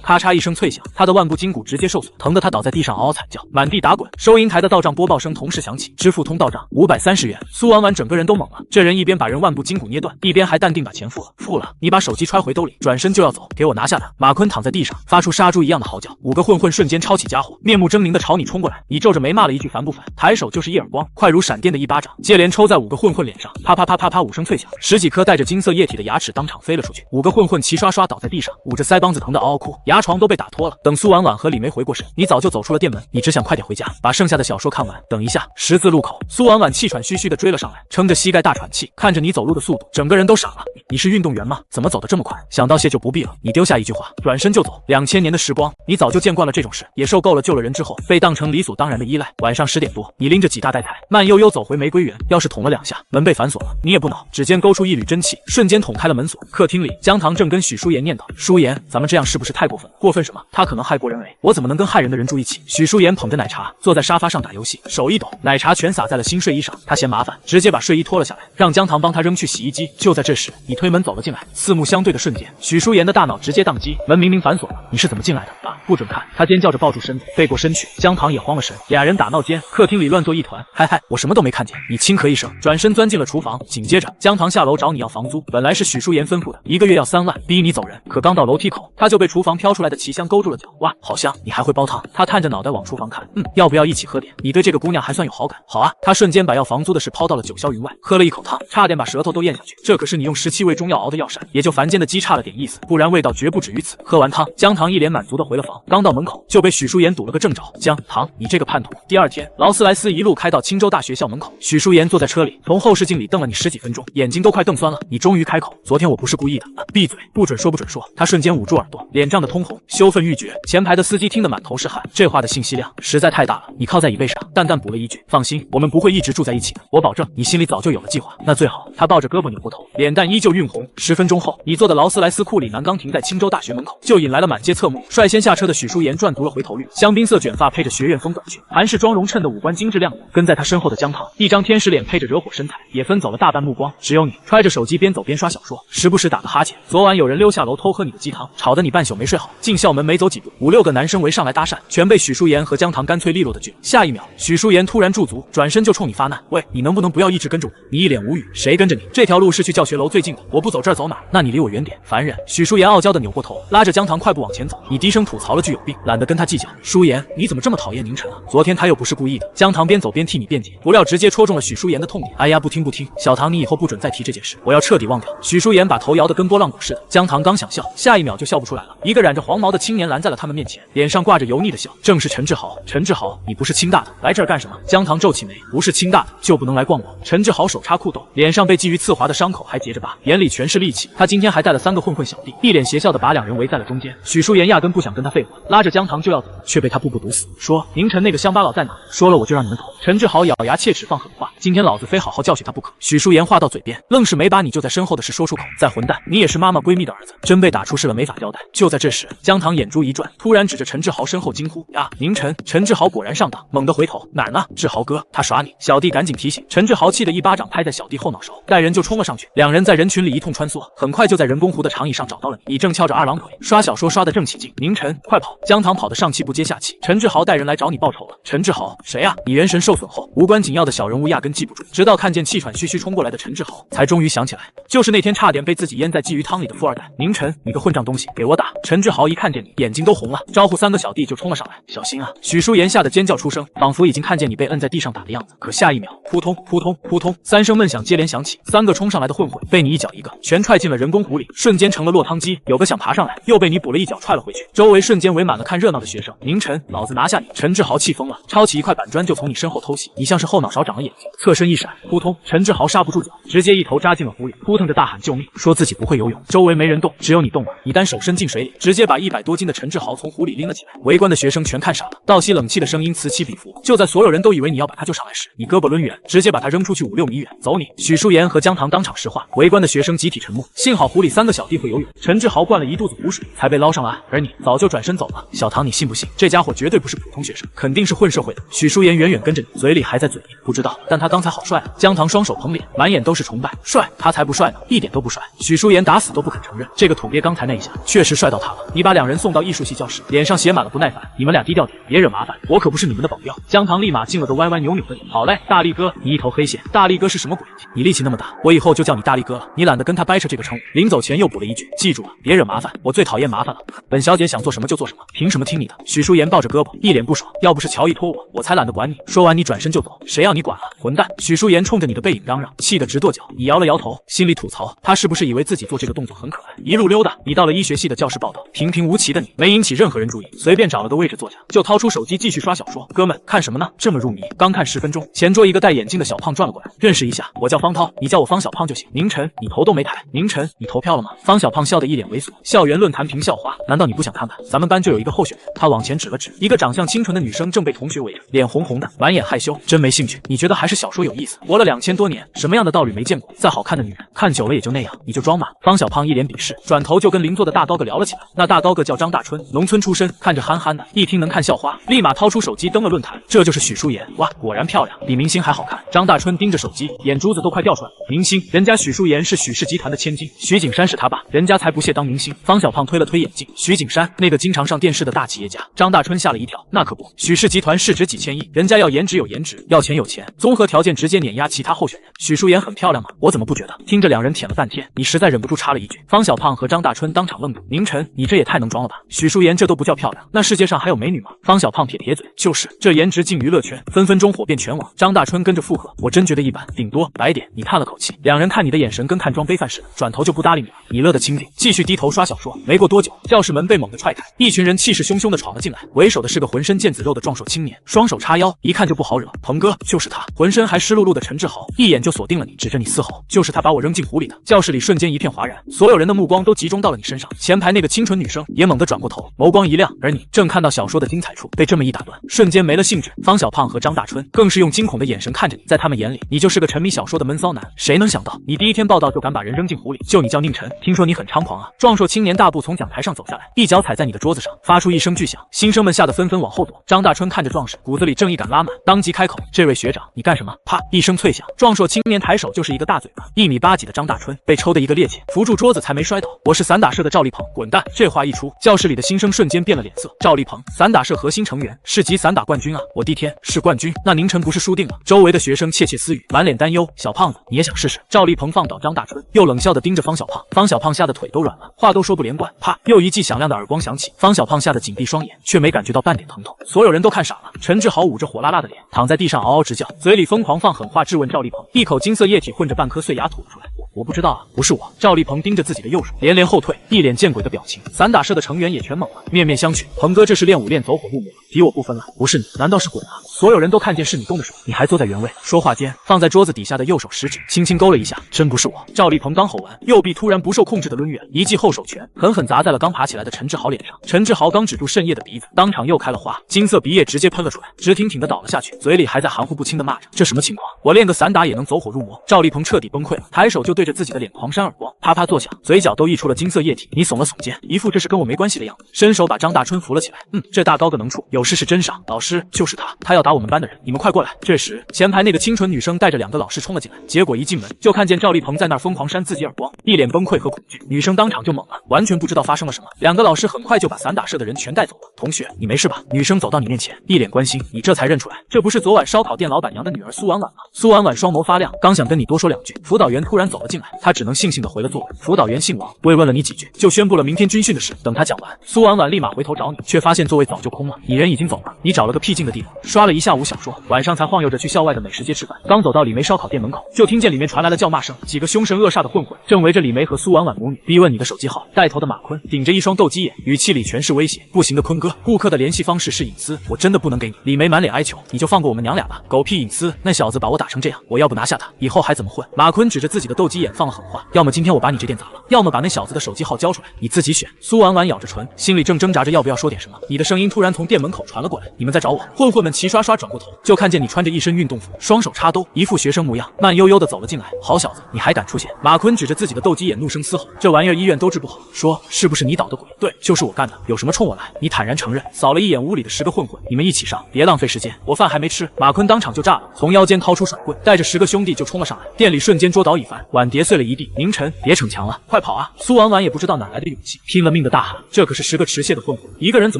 咔嚓一声脆响，他的腕部筋骨直接受损，疼得他倒在地上嗷嗷惨叫，满地打滚。收银台的到账播报声同时响起，支付通到账530元。苏婉婉整个人都懵了，这人一边把人腕部筋骨捏断，一边还淡定把钱付了。付了，你把手机揣回兜里，转身就要走，给我拿下他！马坤躺在地上，发出杀猪一样的嚎叫。5个混混瞬间抄起家伙，面目狰狞的朝你冲过来。你皱着眉骂了一句烦不烦，抬手就是一耳光，快如闪电的一巴掌，接连抽在5个混混脸上，啪啪啪啪啪5声脆响，10几颗带着金色液体的牙齿当场飞了出去。5个混混齐刷刷倒在地上，捂着腮帮子疼得嗷嗷哭，牙床都被打脱了。等苏婉婉和李梅回过神，你早就走出了店门，你只想快点回家，把剩下的小说看完。等一下，十字路口，苏婉婉气喘吁吁地追了上来，撑着膝盖大喘气，看着你走路的速度，整个人都傻了。你是运动员吗？怎么走得这么快？想道谢就不必了。你丢下一句话，转身就走。2000年的时光，你早就见惯了这种事，也受够了救了人之后被当成理所当然的依赖。晚上10点多，你拎着几大袋菜，慢悠悠走回玫瑰园。要是捅了2下，门被反锁了，你也不恼，指尖勾出一缕真气，瞬间捅开了门锁。客厅里，江棠正跟许淑妍念叨：“淑妍，咱们这样是不是太过分？过分什么？他可能害国人为，我怎么能跟害人的人住一起？”许淑妍捧着奶茶，坐在沙发上打游戏，手一抖，奶茶全洒在了新睡衣上。她嫌麻烦，直接把睡衣脱了下来，让江棠帮她扔去洗衣机。就在这时，你推门走了进来，四目相对的瞬间，许淑妍的大脑直接宕机，门明明反锁了，你是怎么进来的？啊，不准看！她尖叫着抱住身子，背过身去。江棠也慌了神，俩人打闹间，客厅里乱作一团。嗨嗨，我什么都没看见。你轻咳一声，转身钻进了厨房。紧接着，江棠下楼找你要房租，本来是许淑妍吩咐的，1个月要3万，逼你走人。可刚到楼梯口，他就被厨房飘出来的奇香勾住了脚。哇，好香！你还会煲汤？他探着脑袋往厨房看，要不要一起喝点？你对这个姑娘还算有好感。好啊，他瞬间把要房租的事抛到了九霄云外，喝了一口汤，差点把舌头都咽下去。这可是你用17味中药熬的药膳，也就凡间的鸡差了点意思，不然味道绝不止于此。喝完汤，江棠一脸满足的回了房，刚到门口就被许淑妍堵了个正着。江棠，你这个叛徒！第二天，劳斯莱斯一路开到青州大学校门口，许淑妍坐在车里，从后视镜里瞪了你10几分钟，眼睛都快瞪酸了。你终于开口，昨天我不是故意的。闭嘴，不准说不准说。他瞬间捂住耳朵，脸涨得通红，羞愤欲绝。前排的司机听得满头是汗，这话的信息量实在太大了。你靠在椅背上，淡淡补了一句：“放心，我们不会一直住在一起的，我保证。”你心里早就有了计划，那最好。他抱着胳膊扭过头，脸蛋依旧晕红。10分钟后，你坐的劳斯莱斯库里南刚停在青州大学门口，就引来了满街侧目。率先下车的许淑妍赚足了回头率，香槟色卷发配着学院风短裙，韩式妆容衬得五官精致亮眼。跟在他身后的江棠，一张天使脸配着惹火身材，也分走了大半目光。只有你揣着手机边走边刷小说，时不时打个哈欠。昨晚有人溜下楼偷喝你的鸡汤，吵得你半宿没睡好。进校门没走几步，5、6个男生围上来搭讪，全被许淑妍和江棠干脆利落的拒。下一秒，许淑妍突然驻足，转身就冲你发难：“喂，你能不能不要一直跟着我？”你一脸无语：“谁跟着你？这条路是去教学楼最近的，我不走这儿走哪？那你离我远点，烦人！”许淑妍傲娇的扭过头，拉着江棠快步往前走。你低声吐槽了句有病，懒得跟他计较。淑妍，你怎么这么讨厌宁晨啊？昨天他又不是故意的。江棠边走边替你辩解，不料直接戳中了许淑妍的痛点。哎呀，不听不听，小唐，你以后不准再提这件事，我要彻底忘掉。许淑妍把头摇得跟拨浪鼓似的，江棠刚想笑，下一秒就笑不出来了。一个染着黄毛的青年拦在了他们面前，脸上挂着油腻的笑，正是陈志豪。陈志豪，你不是清大的，来这儿干什么？江棠皱起眉，不是清大的就不能来逛我。陈志豪手插裤兜，脸上被基于刺划的伤口还结着疤，眼里全是戾气。他今天还带了3个混混小弟，一脸邪笑的把两人围在了中间。许淑妍压根不想跟他废话，拉着江棠就要走，却被他步步堵死，说：“宁晨那个乡巴佬在哪？说了我就让你们走。”陈志豪咬牙切齿放狠话：“今天老子非好好教训他不可。”许淑妍话到嘴边，愣是没把你就在身后的事说出口。再混蛋，你也是妈妈闺蜜的儿子，真被打出事了没法交代。就在这时，江棠眼珠一转，突然指着陈志豪身后惊呼：“呀，宁晨！”陈志豪果然上当，猛地回头：“哪儿呢？志豪哥，他耍你！”小弟赶紧提醒，陈志豪气得一巴掌拍在小弟后脑勺，带人就冲了上去。两人在人群里一通穿梭，很快就在人工湖的长椅上找到了你。你正翘着2郎腿刷小说刷得正起劲，宁晨，快跑！江棠跑得上气不接下气。陈志豪带人来找你报仇了。陈志豪，谁啊？你元神受损后，无关紧要的小人物压根记不住，直到看见气喘吁吁冲过来的陈志豪，才终于想起来，就是那天差点被自己淹在鲫鱼汤里的富二代。宁晨，你个混账东西，给我打！陈志豪一看见你，眼睛都红了，招呼3个小弟就冲了上来。小心啊！许淑妍吓得尖叫出声，仿佛已经看见你被摁在地上打的样子。可下一秒，扑通扑通扑通，3声闷响接连响起，3个冲上来的混混被你一脚一个全踹进了人工湖里，瞬间成了落汤鸡。有个想爬上来，又被你补了一脚踹了回去。周围瞬间围满了看热闹的学生。宁晨，老子拿下你！陈志豪气疯了，抄起一块板砖就从你身后偷袭。你像是后脑勺长了眼睛，侧身一闪，扑通，陈志豪刹不住脚，直接一头扎进了湖里，扑腾着大喊救命，说自己不会游泳。周围没人动，只有你动了。你单手伸进水里，直接把100多斤的陈志豪从湖里拎了起来。围观的学生全看傻了，倒吸冷气的声音此起彼伏。就在所有人都以为你要把他救上来时，你胳膊抡圆，直接把他扔出去5、6米远。走你！许淑妍和江棠当场石化，围观的学生集体沉默。幸好湖里3个小弟会游泳，陈志豪灌了一肚子湖水才被捞上来，而你早就转身走了。小唐，你信不信？这家伙绝对不是普通学生，肯定是混社会的。许许淑妍远远跟着你，嘴里还在嘴硬，不知道，但他刚才好帅啊！姜糖双手捧脸，满眼都是崇拜，帅？他才不帅呢，一点都不帅。许淑妍打死都不肯承认，这个土鳖刚才那一下确实帅到他了。你把两人送到艺术系教室，脸上写满了不耐烦，你们俩低调点，别惹麻烦，我可不是你们的保镖。姜糖立马进了个歪歪扭扭的脸。好嘞，大力哥，你一头黑线，大力哥是什么鬼？你力气那么大，我以后就叫你大力哥了。你懒得跟他掰扯这个称呼，临走前又补了一句，记住了，别惹麻烦，我最讨厌麻烦了。本小姐想做什么就做什么，凭什么听你的？许淑妍抱着胳膊，一脸不爽，要不是乔一拖我才懒得管你。说完你转身就走，谁要你管了？混蛋！许淑妍冲着你的背影嚷嚷，气得直跺脚。你摇了摇头，心里吐槽，他是不是以为自己做这个动作很可爱？一路溜达，你到了医学系的教室报道，平平无奇的你没引起任何人注意，随便找了个位置坐下，就掏出手机继续刷小说。哥们，看什么呢？这么入迷？刚看10分钟，前桌一个戴眼镜的小胖转了过来，认识一下，我叫方涛，你叫我方小胖就行。宁晨，你头都没抬。宁晨，你投票了吗？方小胖笑得一脸猥琐。校园论坛评校花，难道你不想看看？咱们班就有一个候选人。他往前指了指，一个长相清纯的女生正被同学围着，脸红红的，满眼害羞，真没兴趣。你觉得还是小说有意思？活了2000多年，什么样的道理没见过？再好看的女人，看久了也就那样，你就装吧。方小胖一脸鄙视，转头就跟邻座的大高个聊了起来。那大高个叫张大春，农村出身，看着憨憨的，一听能看校花，立马掏出手机登了论坛。这就是许淑妍，哇，果然漂亮，比明星还好看。张大春盯着手机，眼珠子都快掉出来了。明星？人家许淑妍是许氏集团的千金，徐景山是他爸，人家才不屑当明星。方小胖推了推眼镜，徐景山那个经常上电视的大企业家。张大春吓了一跳，那可不，许氏集团市值几千亿，人家要颜值有颜值，要钱有钱，综合条件直接碾压其他候选人。许淑妍很漂亮吗？我怎么不觉得？听着两人舔了半天，你实在忍不住插了一句。方小胖和张大春当场愣住。宁晨，你这也太能装了吧？许淑妍这都不叫漂亮，那世界上还有美女吗？方小胖撇撇嘴，就是这颜值进娱乐圈，分分钟火遍全网。张大春跟着附和，我真觉得一般，顶多白点。你叹了口气，两人看你的眼神跟看装杯饭似的，转头就不搭理你了。你乐得清静，继续低头刷小说。没过多久，教室门被猛地踹开，一群人气势汹汹地闯了进来，为首的是个浑身腱子肉的壮硕青年，双手叉腰，一看就不好惹。鹏哥，就是他，浑身还湿漉漉的陈志豪，一眼就锁定了你，指着你嘶吼，就是他把我扔进湖里的。教室里瞬间一片哗然，所有人的目光都集中到了你身上。前排那个清纯女生也猛地转过头，眸光一亮，而你正看到小说的精彩处，被这么一打断，瞬间没了兴致。方小胖和张大春更是用惊恐的眼神看着你，在他们眼里，你就是个沉迷小说的闷骚男。谁能想到，你第一天报道就敢把人扔进湖里？就你叫宁晨，听说你很猖狂啊！壮硕青年大步从讲台上走下来，一脚踩在你的桌子上，发出一声巨响，新生们吓得纷纷往后躲。张大春看着壮士，骨子里正义感拉满，当即开口：“这位学长，你干什么？”啪一声脆响，壮硕青年抬手就是一个大嘴巴，1米8几的张大春被抽的一个趔趄，扶住桌子才没摔倒。我是散打社的赵立鹏，滚蛋！这话一出，教室里的新生瞬间变了脸色。赵立鹏，散打社核心成员，市级散打冠军啊！我的天，是冠军？那宁晨不是输定了？周围的学生窃窃私语，满脸担忧。小胖子，你也想试试？赵立鹏放倒张大春，又冷笑地盯着方小胖。方小胖吓得腿都软了，话都说不连贯。啪，又一记响亮的耳光响起，方小胖吓得紧闭双眼，却没感觉到半点疼痛。所有人都看傻了。陈志豪捂着火辣辣的脸，躺在地上嗷嗷直叫，嘴里疯狂放狠话质问赵立鹏，一口金色液体混着半颗碎牙吐了出来。我不知道啊，不是我。赵立鹏盯着自己的右手，连连后退，一脸见鬼的表情。散打社的成员也全懵了，面面相觑。鹏哥这是练武练走火入魔，敌我不分了。不是你，难道是鬼啊？所有人都看见是你动的手，你还坐在原位。说话间，放在桌子底下的右手食指轻轻勾了一下，真不是我。赵立鹏刚吼完，右臂突然不受控制的抡圆，一记后手拳狠狠砸在了刚爬起来的陈志豪脸上。陈志豪刚止住渗液的鼻子，当场又开了花，金色鼻液直接喷了出来，直挺挺的倒了下去，嘴里还在含糊不清的骂着：“这什么情况？我练个散打也能走火入魔？”赵立鹏彻底崩溃了，抬手就对着自己的脸狂扇耳光，啪啪作响，嘴角都溢出了金色液体。你耸了耸肩，一副这是跟我没关系的样子，伸手把张大春扶了起来。这大高个能处，有事是真傻。老师，就是他，他要打我们班的人，你们快过来！这时，前排那个清纯女生带着2个老师冲了进来，结果一进门就看见赵立鹏在那儿疯狂扇自己耳光，一脸崩溃和恐惧。女生当场就懵了，完全不知道发生了什么。2个老师很快就把散打社的人全带走了。同学，你没事吧？女生走到你面前，一脸关心，你这才认出来，这不是昨晚烧烤店老板娘的女儿苏婉婉吗？苏婉婉双眸发亮，刚想跟你多说2句，辅导员突然走了进来，他只能悻悻地回了座位。辅导员姓王，慰问了你几句，就宣布了明天军训的事。等他讲完，苏婉婉立马回头找你，却发现座位早就空了，你人已经走了。你找了个僻静的地方，刷了一下午小说，晚上才晃悠着去校外的美食街吃饭。刚走到李梅烧烤店门口，就听见里面传来了叫骂声，几个凶神恶煞的混混正围着李梅和苏婉婉母女逼问你的手机号。带头的马坤顶着一双斗鸡眼，语气里全是威胁。不行的，坤哥，顾客的联系方式是隐私，我真的不能给你。李梅满脸哀求，你就放过我们娘俩吧。狗屁隐私，那小子把我打成这样，我要不拿下他，以后还怎么混？马坤指着自己的斗鸡眼眼放了狠话，要么今天我把你这店砸了，要么把那小子的手机号交出来，你自己选。苏婉婉咬着唇，心里正挣扎着要不要说点什么，你的声音突然从店门口传了过来，你们在找我。混混们齐刷刷转过头，就看见你穿着一身运动服，双手插兜，一副学生模样，慢悠悠的走了进来。好小子，你还敢出现？马坤指着自己的斗鸡眼怒声嘶吼，这玩意儿医院都治不好，说是不是你捣的鬼？对，就是我干的，有什么冲我来？你坦然承认。扫了一眼屋里的10个混混，你们一起上，别浪费时间，我饭还没吃。马坤当场就炸了，从腰间掏出甩棍，带着10个兄弟就冲了上来，店里瞬间桌倒一翻，碗碟碎了一地。宁晨，别逞强了，快跑啊！苏婉婉也不知道哪来的勇气，拼了命的大喊，这可是10个持械的混混，一个人怎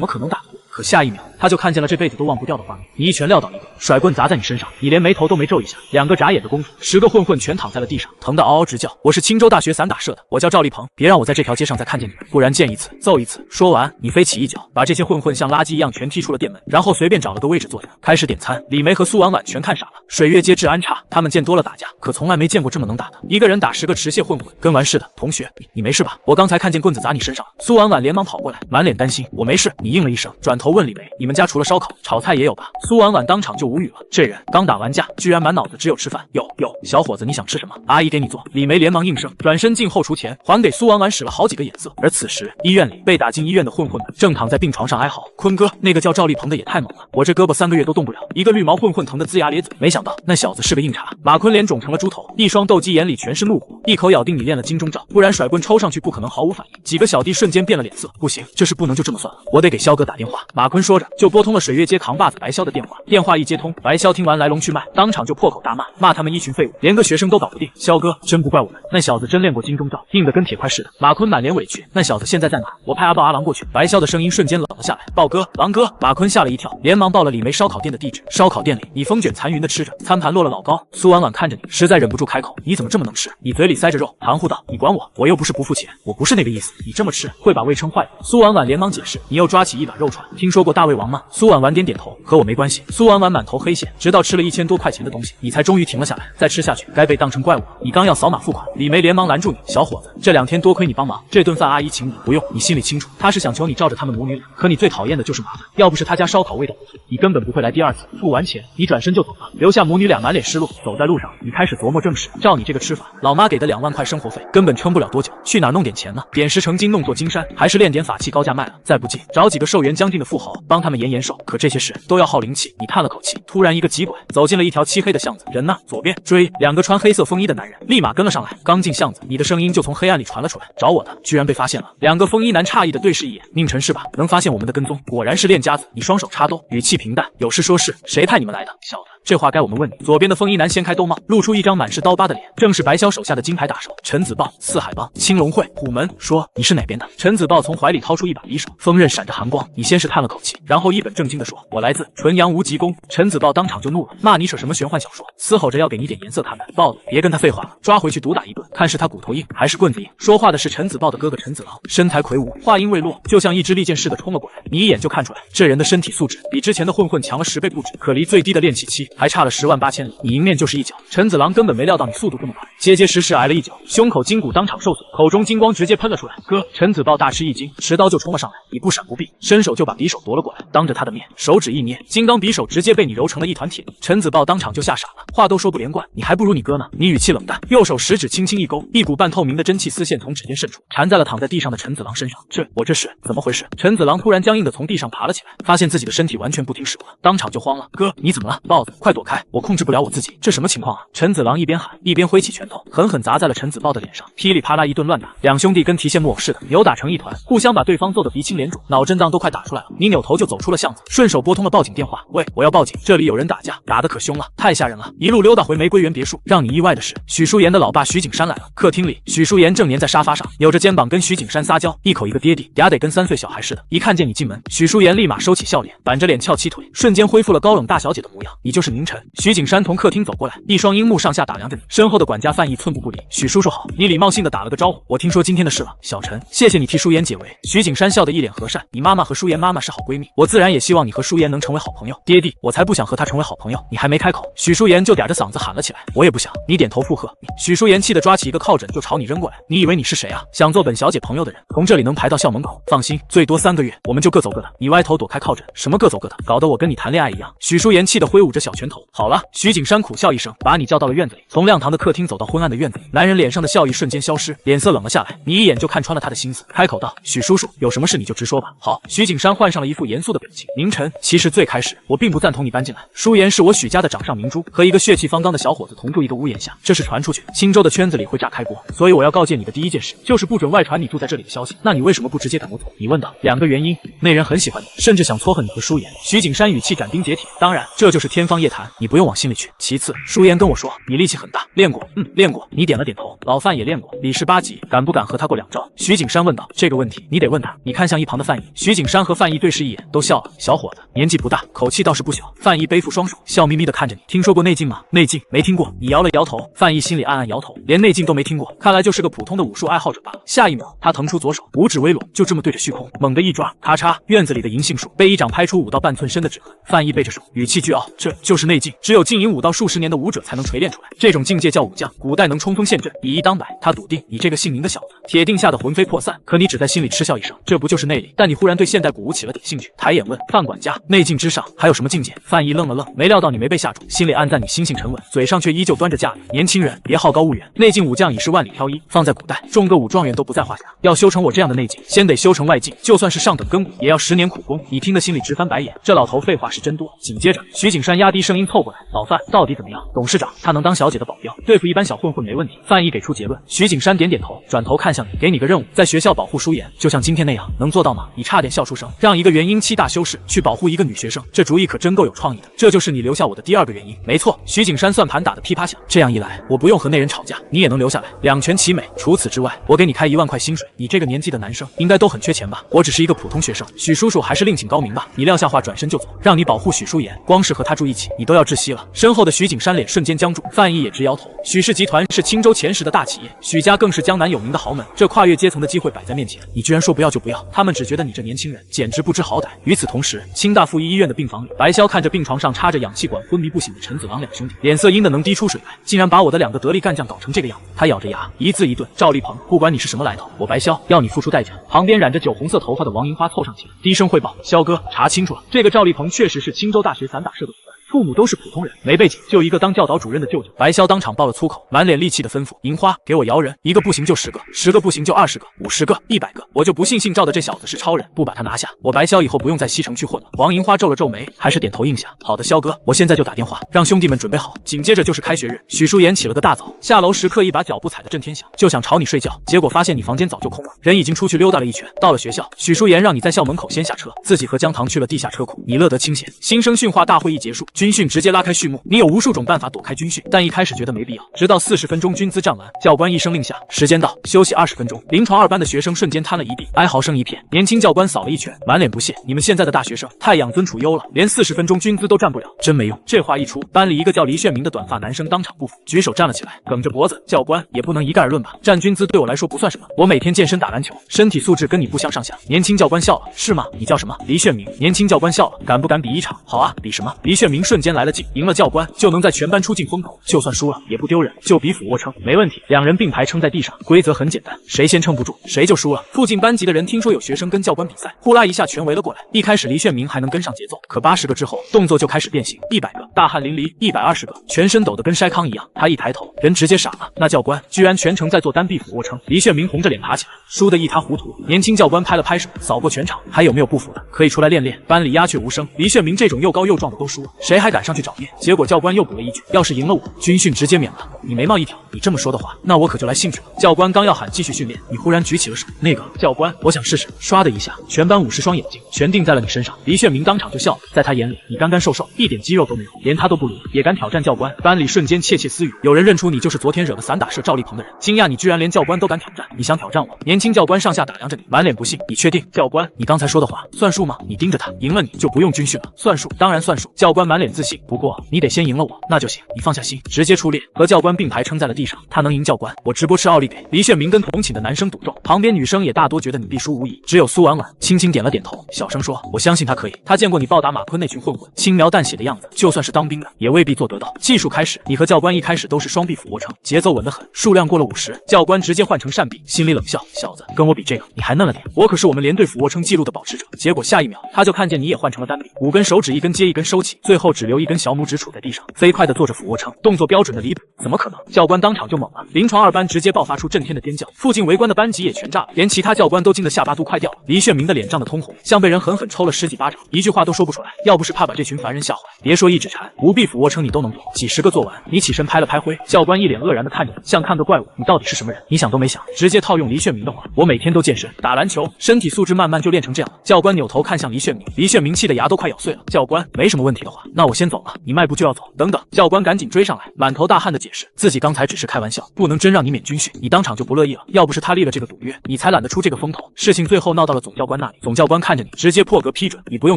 么可能打得过？可下一秒，他就看见了这辈子都忘不掉的画面。你一拳撂倒一个，甩棍砸在你身上，你连眉头都没皱一下，2个眨眼的功夫，10个混混全躺在了地上，疼得嗷嗷直叫。我是青州大学散打社的，我叫赵立鹏，别让我在这条街上再看见你，不然见一次揍一次。说完，你飞起一脚，把这些混混像垃圾一样全踢出了店门，然后随便找了个位置坐下，开始点餐。李梅和苏婉婉全看傻了，水月街治安差，他们见多了打架，可从来没见过这么能打的，一个人打10个持械混混，跟玩似的。同学，你没事吧？我刚才看见棍子砸你身上了。苏婉婉连忙跑过来，满脸担心。我没事。你应了一声，转头问李梅，你们家除了烧烤，炒菜也有吧？苏婉婉当场就无语了，这人刚打完架，居然满脑子只有吃饭。有，小伙子你想吃什么？阿姨给你做。李梅连忙应声，转身进后厨前，还给苏婉婉使了好几个眼色。而此时，医院里被打进医院的混混们正躺在病床上哀嚎。坤哥，那个叫赵立鹏的也太猛了，我这胳膊3个月都动不了。一个绿毛混混疼得龇牙咧嘴，没想到那小子是个硬茬。马坤脸肿成了猪头，一双斗鸡眼里全是怒火，一口咬定你练了金钟罩，不然甩棍抽上去不可能毫无反应。几个小弟瞬间变了脸色，不行，这事不能就这么算了，我得给肖哥打电话。马坤说着就拨通了水月街扛把子白潇的电话。电话一接通，白潇听完来龙去脉，当场就破口大骂，骂他们一群废物，连个学生都搞不定。肖哥，真不怪我们，那小子真练过金钟罩，硬得跟铁块似的。马坤满脸委屈，那小子现在在哪？我派阿豹阿郎过去。白潇的声音瞬间冷了下来，豹哥，狼哥。马坤吓了一跳，连忙报了李梅烧烤店的地址。烧烤店里，你风卷残云的吃着，餐盘落了老高。苏婉婉看着你，实在忍不住开口，你怎么这么能吃？你嘴里塞着肉，含糊道，你管我？我又不是不付钱，我不是那个意思，你这么吃会把胃撑坏的。苏婉婉连忙解释，你又抓起一把肉串，听说过大胃王吗？苏婉婉点点头，和我没关系。苏婉婉满头黑线，直到吃了1000多块钱的东西，你才终于停了下来。再吃下去，该被当成怪物了。你刚要扫码付款，李梅连忙拦住你，小伙子，这2天多亏你帮忙，这顿饭阿姨请你，不用，你心里清楚，她是想求你照着他们母女俩。可你最讨厌的就是麻烦，要不是他家烧烤味道不错，你根本不会来第2次。付完钱，你转身就走了，留下母女俩满脸失落。走在路上，你开始琢磨正事，照你这个吃法，老妈给的2万块生活费根本撑不了多久，去哪儿弄点钱呢？点石成金，弄座金山，还是练点法器高价卖了？再不济，找几个寿元将近的富豪帮他们延寿。可这些事都要耗灵气。你叹了口气，突然一个急拐，走进了一条漆黑的巷子。人呢？左边追，2个穿黑色风衣的男人立马跟了上来。刚进巷子，你的声音就从黑暗里传了出来，找我的，居然被发现了。2个风衣男诧异的对视一眼，宁晨是吧？能发现我们的跟踪，果然是练家子。你双手插兜，语气平淡，有事说事，谁派你们来的？小子，这话该我们问你。左边的风衣男掀开兜帽，露出一张满是刀疤的脸，正是白潇手下的金牌打手陈子豹。四海帮、青龙会、虎门。说你是哪边的？陈子豹从怀里掏出一把匕首，锋刃闪着寒光。你先是叹了口气，然后一本正经地说，我来自纯阳无极宫。陈子豹当场就怒了，骂你扯什么玄幻小说，嘶吼着要给你点颜色看看。豹子，别跟他废话了，抓回去毒打一顿，看是他骨头硬还是棍子硬。说话的是陈子豹的哥哥陈子郎，身材魁梧，话音未落，就像一支利箭似的冲了过来。你一眼就看出来，这人的身体素质比之前的混混强了10倍不止，可离最低的练气期还差了10万8千里。你迎面就是一脚，陈子郎根本没料到你速度这么快，结结实实挨了一脚，胸口筋骨当场受损，口中金光直接喷了出来。哥，陈子豹大吃一惊，持刀就冲了上来，你不闪不避，伸手就把匕首夺了过来，当着他的面，手指一捏，金刚匕首直接被你揉成了一团铁。陈子豹当场就吓傻了，话都说不连贯，你还不如你哥呢。你语气冷淡，右手食指轻轻一勾，一股半透明的真气丝线从指尖渗出，缠在了躺在地上的陈子郎身上。这是怎么回事？陈子郎突然僵硬的从地上爬了起来，发现自己的身体完全不听使唤，当场就慌了。哥，你怎么了？豹子，快躲开，我控制不了我自己，这什么情况啊？陈子郎一边喊一边挥起拳头，狠狠砸在了陈子豹的脸上，噼里啪啦一顿乱打。2兄弟跟提线木偶似的扭打成一团，互相把对方揍得鼻青脸肿，脑震荡都快打出来了。你扭头就走出了巷子，顺手拨通了报警电话。喂，我要报警，这里有人打架，打得可凶了，太吓人了。一路溜达回玫瑰园别墅。让你意外的是，许淑妍的老爸许景山来了。客厅里，许淑妍正粘在沙发上，扭着肩膀跟许景山撒娇，一口一个爹地，嗲得跟3岁小孩似的。一看见你进门，许淑妍立马收起笑脸，板着脸翘起腿，瞬间恢复了高冷大小姐的模样。你就是宁晨。许景山从客厅走过来，一双樱目上下打量着你，身后的管家范毅寸步不离。许叔叔好。你礼貌性的打了个招呼，我听说今天的事了，小陈，谢谢你替淑妍解围。许景山笑得一脸和善，你妈妈和淑妍妈妈是好闺蜜，我自然也希望你和淑妍能成为好朋友。爹地，我才不想和她成为好朋友。你还没开口，许淑妍就嗲着嗓子喊了起来，我也不想。你点头附和。许淑妍气得抓起一个靠枕就朝你扔过来，你以为你是谁啊？想做本小姐朋友的人，从这里能排到校门口，放心，最多3个月，我们就各走各的。你歪头躲开靠枕，什么各走各的，搞得我跟你谈恋爱一样。许淑妍气得挥舞着小拳拳头。好了，徐景山苦笑一声，把你叫到了院子里，从亮堂的客厅走到昏暗的院子里。男人脸上的笑意瞬间消失，脸色冷了下来。你一眼就看穿了他的心思，开口道：“许叔叔，有什么事你就直说吧。”好，徐景山换上了一副严肃的表情。宁晨，其实最开始我并不赞同你搬进来。舒言是我许家的掌上明珠，和一个血气方刚的小伙子同住一个屋檐下，这事传出去，青州的圈子里会炸开锅。所以我要告诫你的第一件事，就是不准外传你住在这里的消息。那你为什么不直接赶我走？你问道。2个原因，那人很喜欢你，甚至想撮合你和舒言。徐景山语气斩钉截铁。当然，这就是天方夜谭，你不用往心里去。其次，舒言跟我说你力气很大，练过。练过。你点了点头。老范也练过，李氏8级，敢不敢和他过2招？徐景山问道。这个问题你得问他。你看向一旁的范毅。徐景山和范毅对视一眼，都笑了。小伙子年纪不大，口气倒是不小。范毅背负双手，笑眯眯地看着你。听说过内劲吗？内劲没听过。你摇了摇头。范毅心里暗暗摇头，连内劲都没听过，看来就是个普通的武术爱好者罢了。下一秒，他腾出左手，五指微拢，就这么对着虚空猛地一抓，咔嚓，院子里的银杏树被一掌拍出5到半寸深的指痕。范毅背着手，语气倨傲：“这就是内劲，只有经营武道数十年的武者才能锤炼出来。这种境界叫武将，古代能冲锋陷阵，以一当百。他笃定你这个姓宁的小子，铁定吓得魂飞魄散。可你只在心里嗤笑一声，这不就是内力？但你忽然对现代古武起了点兴趣，抬眼问范管家：内劲之上还有什么境界？”范毅愣了愣，没料到你没被吓住，心里暗赞你心性沉稳，嘴上却依旧端着架子。年轻人别好高骛远，内劲武将已是万里挑一，放在古代，中个武状元都不在话下。要修成我这样的内劲，先得修成外劲，就算是上等根骨，也要10年苦功。你听得心里直翻白眼，这老头废话是真多。紧接着，徐景山压低声音凑过来：“老范到底怎么样？董事长他能当小姐的保镖，对付一般小混混没问题。”范毅给出结论。徐景山点点头，转头看向你：“给你个任务，在学校保护舒言，就像今天那样，能做到吗？”你差点笑出声，让一个元婴期大修士去保护一个女学生，这主意可真够有创意的。这就是你留下我的第2个原因。没错，徐景山算盘打得噼啪响。这样一来，我不用和那人吵架，你也能留下来，2全其美。除此之外，我给你开1万块薪水。你这个年纪的男生应该都很缺钱吧？我只是一个普通学生，许叔叔还是另请高明吧。你撂下话转身就走，让你保护许舒言，光是和他住一起，你都要窒息了。身后的徐景山脸瞬间僵住，范毅也直摇头。许氏集团是青州前10的大企业，许家更是江南有名的豪门，这跨越阶层的机会摆在面前，你居然说不要就不要？他们只觉得你这年轻人简直不知好歹。与此同时，清大附一医院的病房里，白潇看着病床上插着氧气管昏迷不醒的陈子昂2兄弟，脸色阴得能滴出水来，竟然把我的2个得力干将搞成这个样子。他咬着牙，一字一顿：“赵立鹏，不管你是什么来头，我白潇要你付出代价。”旁边染着酒红色头发的王银花凑上前，低声汇报：“萧哥，查清楚了，这个赵立鹏确实是青州大学散打社的主任，父母都是普通人，没背景，就一个当教导主任的舅舅。”白潇当场爆了粗口，满脸戾气的吩咐：“银花，给我摇人，一个不行就10个，10个不行就20个，50个，100个，我就不信姓赵的这小子是超人，不把他拿下，我白潇以后不用在西城区混了。”王银花皱了皱眉，还是点头应下：“好的，萧哥，我现在就打电话，让兄弟们准备好。”紧接着就是开学日，许舒言起了个大早，下楼时刻意把脚步踩得震天响，就想吵你睡觉，结果发现你房间早就空了，人已经出去溜达了一圈。到了学校，许舒言让你在校门口先下车，自己和江棠去了地下车库，你乐得清闲。新生训话大会一结束，军训直接拉开序幕。你有无数种办法躲开军训，但一开始觉得没必要，直到40分钟军姿站完，教官一声令下，时间到，休息20分钟。临床2班的学生瞬间瘫了一地，哀嚎声一片。年轻教官扫了一圈，满脸不屑：“你们现在的大学生太养尊处优了，连40分钟军姿都站不了，真没用。”这话一出，班里一个叫黎炫明的短发男生当场不服，举手站了起来，梗着脖子：“教官也不能一概而论吧？站军姿对我来说不算什么，我每天健身打篮球，身体素质跟你不相上下。”年轻教官笑了：“是吗？你叫什么？”黎炫明。年轻教官笑了：“敢不敢比一场？”“好啊，比什么？”黎炫明瞬间来了劲，赢了教官就能在全班出尽风头，就算输了也不丢人，就比俯卧撑。没问题，2人并排撑在地上，规则很简单，谁先撑不住谁就输了。附近班级的人听说有学生跟教官比赛，呼啦一下全围了过来。一开始黎炫明还能跟上节奏，可80个之后动作就开始变形，100个大汗淋漓，120个全身抖得跟筛糠一样。他一抬头，人直接傻了，那教官居然全程在做单臂俯卧撑。黎炫明红着脸爬起来，输得一塌糊涂。年轻教官拍了拍手，扫过全场，还有没有不服的？可以出来练练。班里鸦雀无声，黎炫明这种又高又壮的都输了，谁还敢上去找面？结果教官又补了一句：“要是赢了我，军训直接免了。”你眉毛一挑，你这么说的话，那我可就来兴致了。教官刚要喊继续训练，你忽然举起了手，那个教官，我想试试。唰的一下，全班50双眼睛全定在了你身上。黎炫明当场就笑了，在他眼里，你干干瘦瘦，一点肌肉都没有，连他都不如，也敢挑战教官。班里瞬间窃窃私语，有人认出你就是昨天惹了散打社赵立鹏的人，惊讶你居然连教官都敢挑战，你想挑战我？年轻教官上下打量着你，满脸不信。你确定？教官，你刚才说的话算数吗？你盯着他，赢了你就不用军训了。算数，当然算数。教官满脸自信，不过你得先赢了我，那就行。你放下心，直接出列。和教官并排撑在了地上，他能赢教官，我直播吃奥利给。黎炫明跟同寝的男生赌咒，旁边女生也大多觉得你必输无疑，只有苏婉婉轻轻点了点头，小声说：“我相信他可以，他见过你暴打马坤那群混混，轻描淡写的样子，就算是当兵的也未必做得到。”技术开始，你和教官一开始都是双臂俯卧撑，节奏稳得很，数量过了50，教官直接换成扇臂，心里冷笑：“小子，跟我比这个你还嫩了点，我可是我们连队俯卧撑记录的保持者。”结果下一秒，他就看见你也换成了单臂，5根手指一根接一根收起，最后只留一根小拇指杵在地上，飞快地做着俯卧撑，动作标准的离谱，怎么可能？教官当场就懵了，临床2班直接爆发出震天的尖叫，附近围观的班级也全炸了，连其他教官都惊得下巴都快掉了。黎炫明的脸涨得通红，像被人狠狠抽了10几巴掌，一句话都说不出来。要不是怕把这群凡人吓坏，别说1指禅，5臂俯卧撑你都能做，几10个做完，你起身拍了拍灰。教官一脸愕然地看着你，像看个怪物，你到底是什么人？你想都没想，直接套用黎炫明的话，我每天都健身打篮球，身体素质慢慢就练成这样了。教官扭头看向黎炫明，黎炫明气得牙都快咬碎了。教官，没什么问题的话，那我先走了，你迈步就要走，等等。教官赶紧追上来，满头大汗的解释自己刚才只是开玩笑，不能真让你免军训，你当场就不乐意了。要不是他立了这个赌约，你才懒得出这个风头。事情最后闹到了总教官那里，总教官看着你，直接破格批准你不用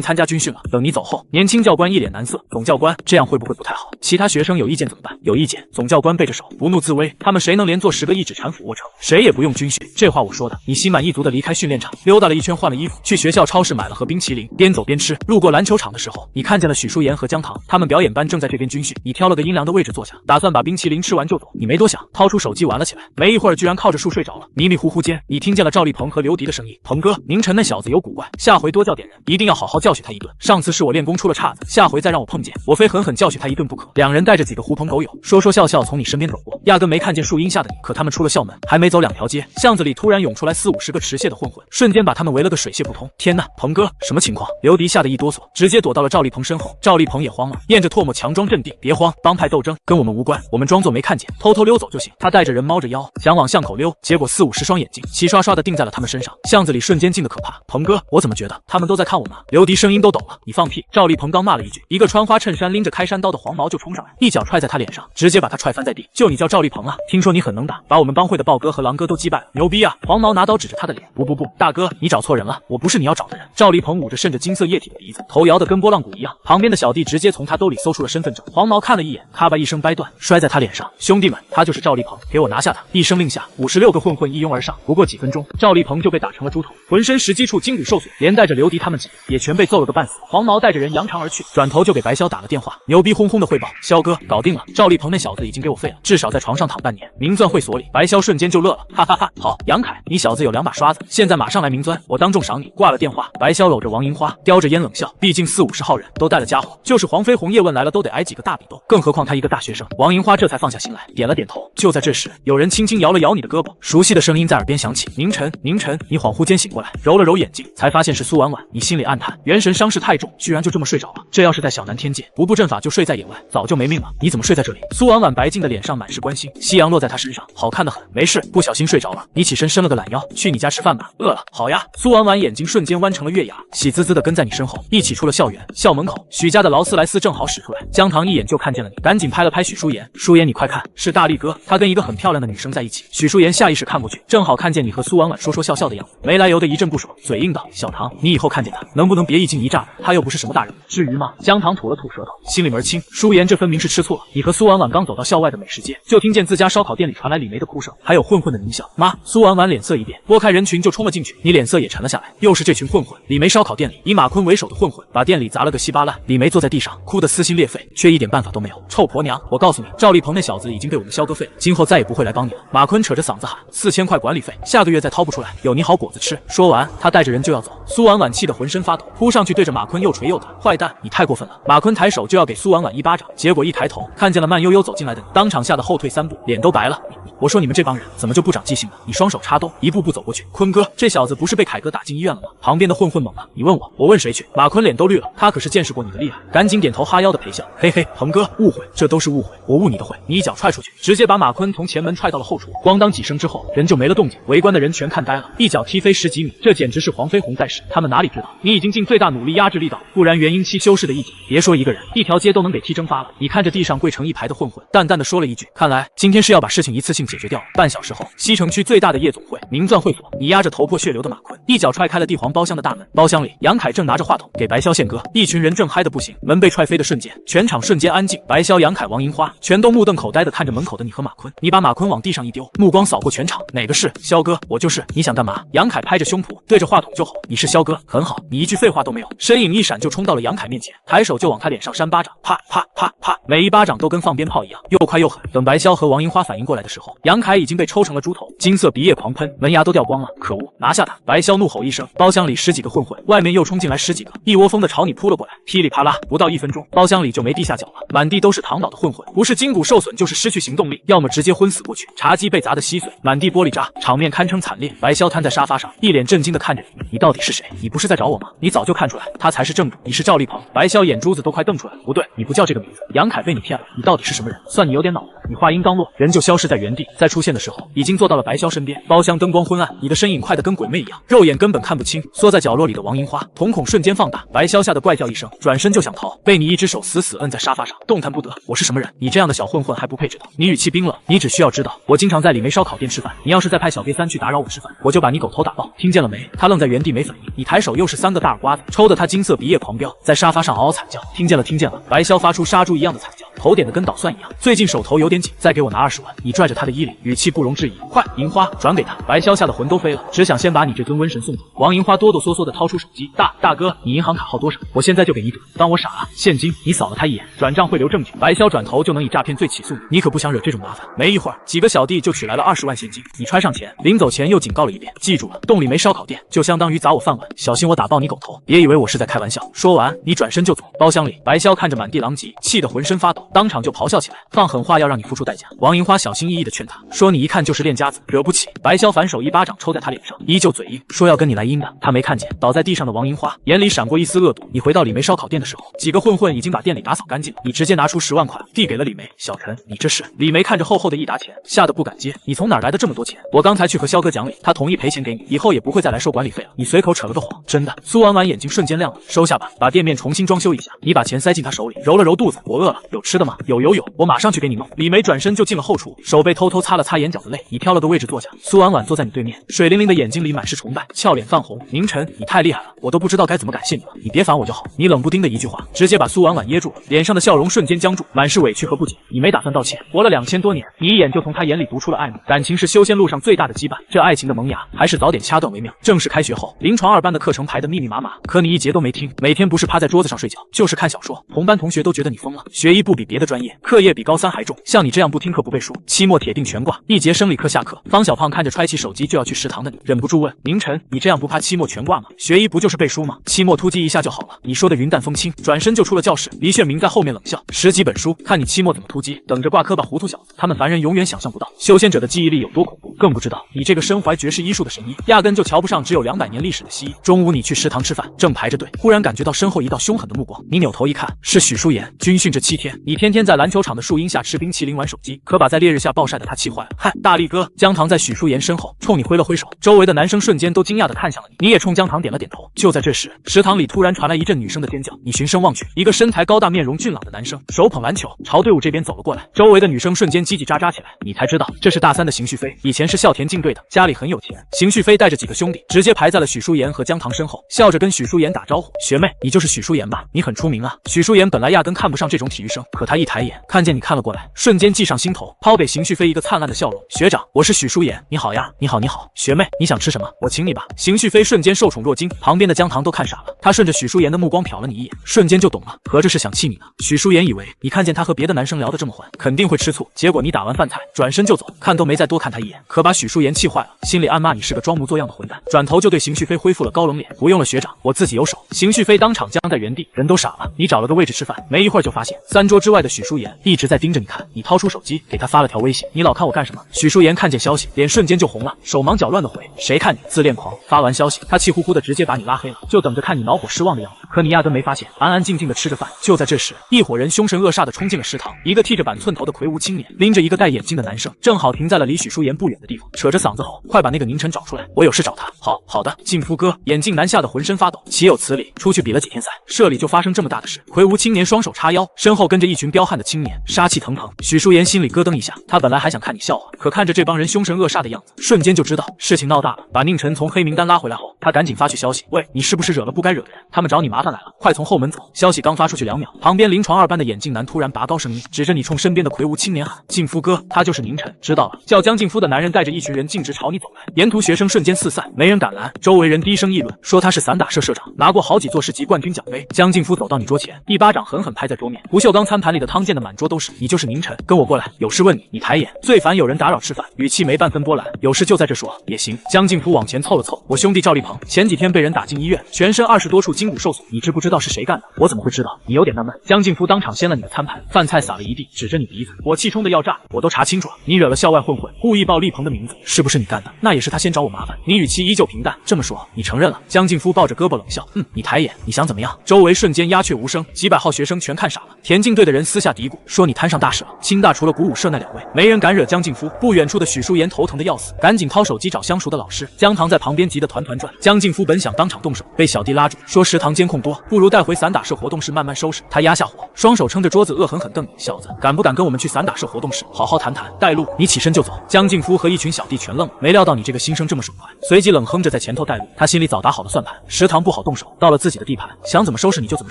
参加军训了。等你走后，年轻教官一脸难色，总教官这样会不会不太好？其他学生有意见怎么办？有意见。总教官背着手不怒自威，他们谁能连做10个1指禅俯卧撑，谁也不用军训。这话我说的，你心满意足的离开训练场，溜达了一圈，换了衣服，去学校超市买了盒冰淇淋，边走边吃。路过篮球场的时候，你看见了许淑妍和姜糖，他们表演班正在这边军训，你挑了个阴凉的位置坐下，打算把冰淇淋吃完就走。你没多想，掏出手机玩了起来，没一会儿居然靠着树睡着了。迷迷糊糊间，你听见了赵丽鹏和刘迪的声音：“鹏哥，宁晨那小子有古怪，下回多叫点人，一定要好好教训他一顿。上次是我练功出了岔子，下回再让我碰见，我非狠狠教训他一顿不可。”两人带着几个狐朋狗友，说说笑笑从你身边走过，压根没看见树荫下的你。可他们出了校门，还没走2条街，巷子里突然涌出来40、50个持械的混混，瞬间把他们围了个水泄不通。天哪，鹏哥，什么情况？刘迪吓得一哆嗦，直接躲到了赵丽鹏身后。赵丽鹏也慌了，咽着唾沫强装镇定：“别慌，帮派斗争跟我们无关，我们装作没看见，偷偷溜走就行。”他带着人猫着腰想往巷口溜，结果40、50双眼睛齐刷刷的定在了他们身上，巷子里瞬间静得可怕。鹏哥，我怎么觉得他们都在看我呢？刘迪声音都抖了。你放屁！赵丽鹏刚骂了一句，一个穿花衬衫拎着开山刀的黄毛就冲上来，一脚踹在他脸上，直接把他踹翻在地。就你叫赵丽鹏啊？听说你很能打，把我们帮会的豹哥和狼哥都击败了，牛逼啊！黄毛拿刀指着他的脸，不，大哥，你找错人了，我不是你要找的人。赵丽鹏捂着渗着金色液体的鼻子，头摇得跟拨浪鼓一样。旁边的小弟直接从他兜里搜出了身份证，黄毛看了一眼，咔吧一声掰断，摔在他脸上。兄弟们，他就是赵丽鹏，给我拿下他！一声令下，56个混混一拥而上。不过几分钟，赵丽鹏就被打成了猪头，浑身10几处筋骨受损，连带着刘迪他们几个也全被揍了个半死。黄毛带着人扬长而去，转头就给白潇打了电话，牛逼哄哄的汇报：肖哥，搞定了，赵丽鹏那小子已经给我废了，至少在床上躺半年，明钻会所里。白潇瞬间就乐了，哈哈哈！好，杨凯，你小子有2把刷子，现在马上来明钻，我当众赏你。挂了电话，白潇搂着王银花，叼着烟冷笑，毕竟40、50号人都带了家伙，就是黄飞鸿叶问来了都得挨几个大比斗，更何况他一个大学生。王银花这才放下心来，点了点头。就在这时，有人轻轻摇了摇你的胳膊，熟悉的声音在耳边响起：宁晨，宁晨。你恍惚间醒过来，揉了揉眼睛，才发现是苏婉婉。你心里暗叹，元神伤势太重，居然就这么睡着了。这要是在小南天界，不布阵法就睡在野外，早就没命了。你怎么睡在这里？苏婉婉白净的脸上满是关心，夕阳落在她身上，好看得很。没事，不小心睡着了。你起身伸了个懒腰，去你家吃饭吧。饿了。好呀。苏婉婉眼睛瞬间弯成了月牙，喜滋滋的跟在你身后，一起出了校园。校门口，许家的劳斯莱斯正好驶出来，姜糖一眼就看见了你，赶紧拍了拍许淑妍：“淑妍，你快看，是大力哥，他跟一个很漂亮的女生在一起。”许淑妍下意识看过去，正好看见你和苏婉婉说说笑笑的样子，没来由的一阵不爽，嘴硬道：“小唐，你以后看见他，能不能别一惊一乍的？他又不是什么大人，至于吗？”姜糖吐了吐舌头，心里门清，淑妍这分明是吃醋了。你和苏婉婉刚走到校外的美食街，就听见自家烧烤店里传来李梅的哭声，还有混混的狞笑。妈！苏婉婉脸色一变，拨开人群就冲了进去，你脸色也沉了下来。又是这群混混！李梅烧烤店里，以马坤为首的混混把店里砸了个稀巴烂，李梅坐在地上，哭得撕心裂肺，却一点办法都没有。臭婆娘！我告诉你，赵丽鹏那小子已经被我们肖哥废了，今后再也不会来帮你了。马坤扯着嗓子喊：4000块管理费，下个月再掏不出来，有你好果子吃。说完，他带着人就要走。苏婉婉气得浑身发抖，扑上去对着马坤又捶又打：“坏蛋，你太过分了！”马坤抬手就要给苏婉婉一巴掌，结果一抬头看见了慢悠悠走进来的你，当场吓得后退3步，脸都白了。我说你们这帮人怎么就不长记性呢？你双手插兜，一步步走过去。坤哥，这小子不是被凯哥打进医院了吗？旁边的混混懵了，你问我问谁去？马坤脸都绿了，他可是见识过你的厉害，赶紧点头哈腰的陪笑。嘿嘿，鹏哥，误会，这都是误会，我误你的会。你一脚踹出去，直接把马坤从前门踹到了后厨，咣当几声之后，人就没了动静，围观的人全看呆了，一脚踢飞10几米，这简直是黄飞鸿在世，他们哪里知道你已经尽最大努力压制力道，不然元婴期修士的一脚，别说一个人，一条街都能给踢蒸发了。你看着地上跪成一排的混混，淡淡的说了一句：“看来今天是要把事情一次性解决掉了。”半小时后，西城区最大的夜总会明钻会所，你压着头破血流的马坤，一脚踹开了帝皇包厢的大门。包厢里，杨凯正拿着话筒给白潇献歌，一群人正嗨得不行。门被踹飞的瞬间，全场瞬间安静。白潇、杨凯、王银花全都目瞪口呆的看着门口的你和马坤。你把马坤往地上一丢，目光扫过全场，哪个是？肖哥，我就是。你想干嘛？杨凯拍着胸脯对着话筒就吼：“你是肖哥，很好。”你一句废话都没有，身影一闪就冲到了杨凯面前，抬手就往他脸上扇巴掌，啪啪啪啪，每一巴掌都跟放鞭炮一样，又快又狠。等白潇和王银花反应过来的时候，杨凯已经被抽成了猪头，金色鼻液狂喷，门牙都掉光了。可恶，拿下他！白潇怒吼一声，包厢里10几个混混，外面又冲进来10几个，一窝蜂的朝你扑了过来，噼里啪啦，不到1分钟，包厢里就没地下脚了，满地都是躺倒的混混，不是筋骨受损就是失去行动力，要么直接昏死过去。茶几被砸得稀碎，满地玻璃渣，场面堪称惨烈。白潇瘫在沙发上，一脸震惊地看着你到底是谁？你不是在找我吗？你早就看出来，他才是正主，你是赵丽鹏。白潇眼珠子都快瞪出来了，不对，你不叫这个名字，杨凯被你骗了，你到底是什么人？算你有点脑子。你话音刚落，人就消失在原地，再出现的时候，已经坐到了白潇身边。包厢灯光昏暗，你的身影快得跟鬼魅一样，肉眼根本看不清。缩在角落里的王银花，瞳孔瞬间放大，白潇吓得怪叫一声，转身就想逃，被你一只手死死摁在沙发上，动弹不得。我是什么人？你这样的小混混还不配知道？你语气冰冷，你只需要知道，我经常在李梅烧烤店吃饭，你要是再派小瘪三去打扰我吃饭，我就把你狗头打爆，听见了没？他愣在原地没反应，你抬手又是3个大耳刮子，抽得他金色鼻液狂飙，在沙发上嗷嗷惨叫。听见了，听见了。白潇发出杀猪一样的惨叫，头点得跟捣蒜一样。最近手头有点紧，再给我拿20万。你拽着他的衣领，语气不容置疑，快，银花转给他。白潇吓得魂都飞了，只想先把你这尊瘟神送走。王银花哆哆嗦嗦地掏出手机，大哥，你银行卡号多少？我现在就给你转。当我傻了？现金？你扫了他一眼，转账会留证据。白潇转头就能以诈骗罪起诉你，你可不想惹这种麻烦。没一会儿，几个小弟就取来了20万现金，你揣上钱，临走前又警告了一遍，记住了，动李梅烧烤店就相当于砸我饭碗，小心我打爆你狗头，别以为我是在开玩笑。说完，你转身就走。包厢里，白潇看着满地狼藉，气得浑身发抖，当场就咆哮起来，放狠话要让你付出代价。王银花小心翼翼地劝他，说你一看就是练家子，惹不起。白潇反手一巴掌抽在他脸上，依旧嘴硬，说要跟你来阴的。他没看见倒在地上的王银花，眼里闪过一丝恶毒。你回到李梅烧烤店的时候，几个混混已经把店里打扫干净了，你直接拿出10万块递给了李梅。小陈，你这是？李梅看着厚厚的一沓钱，吓得不敢接。你从哪儿来的这么多钱？我刚才去和肖哥讲理，他同意赔钱给你，以后也不会再来收管理费了。你随口扯了个谎，真的？苏婉婉眼睛瞬间亮了，收下吧，把店面重新装修一下。你把钱塞进他手里，揉了揉肚子，我饿了，有吃的吗？有，我马上去给你弄。李梅转身就进了后厨，手背偷偷擦了擦眼角的泪。你挑了个位置坐下，苏婉婉坐在你对面，水灵灵的眼睛里满是崇拜，俏脸泛红。宁晨，你太厉害了，我都不知道该怎么感谢你了。你别烦我就好。你冷不丁的一句话，直接把苏婉婉噎住了，脸上的笑容瞬间僵住，满是委屈和不解。你没打算道歉？活了2000多年，你一眼就从他眼里读出了爱慕。感情是修仙路上最大的羁绊，这爱情的萌芽还是早点掐断为妙。正式开学后，临床2班的课程排得密密麻麻，可你一节都没听，每天不是趴在桌子上睡觉，就是看小说。同班同学都觉得你疯了，学医不比别的专业，课业比高3还重。像你这样不听课不背书，期末铁定全挂。一节生理课下课，方小胖看着揣起手机就要去食堂的你，忍不住问宁晨，你这样不怕期末全挂吗？学医不就是背书吗？期末突击一下就好了。你说的云淡风轻，转身就出了教室。黎炫明在后面冷笑，10几本书，看你期末怎么突击，等着挂科吧，糊涂小子。他们凡人永远想象不到修仙者的记忆力有多恐怖，更不知道你这个身怀绝世医术的神医，压根就瞧不上只有200年历史的西医。中午你去食堂吃饭，正排着队，忽然感觉到身后一道凶狠的目光，你扭头一看，是许淑妍。军训这7天，你天天在篮球场的树荫下吃冰淇淋玩手机，可把在烈日下暴晒的他气坏了。嗨，大力哥！姜糖在许淑妍身后冲你挥了挥手，周围的男生瞬间都惊讶地看向了你，你也冲姜糖点了点头。就在这时，食堂里突然传来一阵女生的尖叫，你循声望去，一个身材高大、面容俊朗的男生手捧篮球朝队伍这边走了过来，周围的女生瞬间叽叽喳喳起来。你才知道这是大3的邢旭飞，以前是校田径队的，家里很有钱。邢旭飞带着几个兄弟直接排在了许淑妍和姜糖身后，笑着跟许淑妍打招呼，学妹，你就是许淑妍吧？你很出名啊。许淑妍本来压根看不上这种体育生，可她一抬眼看见你看了过来，瞬间计上心头，抛给邢旭飞一个灿烂的笑容。学长，我是许淑妍，你好呀。你好，学妹，你想吃什么？我请你吧。邢旭飞瞬间受宠若惊，旁边的姜糖都看傻了，他顺着许淑妍的目光瞟了你一眼，瞬间就懂了，合着是想气你呢。许淑妍以为你看见他和别的男生聊得这么欢，肯定会吃醋，结果你打完饭菜转身就走，看都没再多看他一眼，可把许淑妍气坏了，心里暗骂你是个装模作样的混蛋，转头就对邢旭飞恢复了高冷脸，不用了学长，我自己有手。邢旭飞当场僵在原地，人都傻了。你找了个位置吃饭，没一会儿就发现3桌之外的许淑妍一直在盯着你看，你掏出手机给他发了条微信，你老看我干什么？许淑妍看见消息，脸瞬间就红了，手忙脚乱的回，谁看你自恋狂。发完消息，他气呼呼的直接把你拉黑了，就等着看你恼火失望的样子。可你压根没发现，安安静静的吃着饭。就在这时，一伙人凶神恶煞的冲进了食堂，一个剃着板寸头的魁梧青年拎着一个戴眼镜的男生，正好停在了离许淑妍不远的地方，扯着嗓子吼，快把那个宁晨找出来，我有事找他。好的，静夫哥。眼镜男吓得浑身发抖，岂有此理，出去比了几天赛，社里就发生这么大的事。魁梧青年双手叉腰，身后跟着一群彪悍的青年，杀气腾腾。许淑妍心里咯噔一下，他本来还想看你笑话，可看着这帮人凶神恶煞的样子，瞬间就知道事情闹大了。把宁晨从黑名单拉回来后，他赶紧发去消息，喂，你是不是惹了不该惹的人？他们找你麻烦来了，快从后门走。消息刚发出去2秒，旁边临床2班的眼镜男突然拔高声音，指着你冲身边的魁梧青年喊，静夫哥，他就是宁晨。知道了。叫江静夫的男人带着一群人径直朝你走来，沿途学生瞬间四散，没人敢拦，周围人低声议论，说他是散打社社长，拿过好几座市级冠军奖杯。江静夫走到你桌前，一巴掌狠狠拍在桌面，不锈钢餐盘里的汤溅得满桌都是。你就是宁晨，跟我过来，有事问你。你抬眼，最烦有人打扰吃饭，语气没半分波澜，有事就在这说。也行。江静夫往前凑了凑，我兄弟赵立鹏前几天被人打进医院，全身20多处筋骨受损，你知不知道是谁干的？我怎么会知道？你有点纳闷。江静夫当场掀了你的餐盘，饭菜撒了一地，指着你鼻子，火气冲得要炸。我都查清楚了，你惹了校外混混，故意报厉鹏的名字，是不是你干的？那也是他先找我麻烦。你语气依旧平淡，这么说你承认了？江静夫抱着胳膊冷笑，你抬眼，你想怎么样？周围瞬间鸦雀无声，几百号学生全看傻了。田径队的人私下嘀咕说你摊上大事了。清大除了鼓舞社那2位，没人敢惹江静夫。不远处的许淑妍头疼得要死，赶紧掏手机找相熟的老师。江棠在旁边急得团团转。江静夫本想当场动手，被小弟拉住，说食堂监控多，不如带回散打社活动室慢慢收拾。他压下火，双手撑着桌子，恶狠狠瞪你，小子，敢不敢跟我们去散打社活动室好好谈谈？带路！你起身就走。江静夫和一群小弟全愣了，没料到你这个新生这么爽快，随即冷哼着在前头带路。他心里早打好了算盘，食堂不好动手，到了自己的地盘，想怎么收拾你就怎么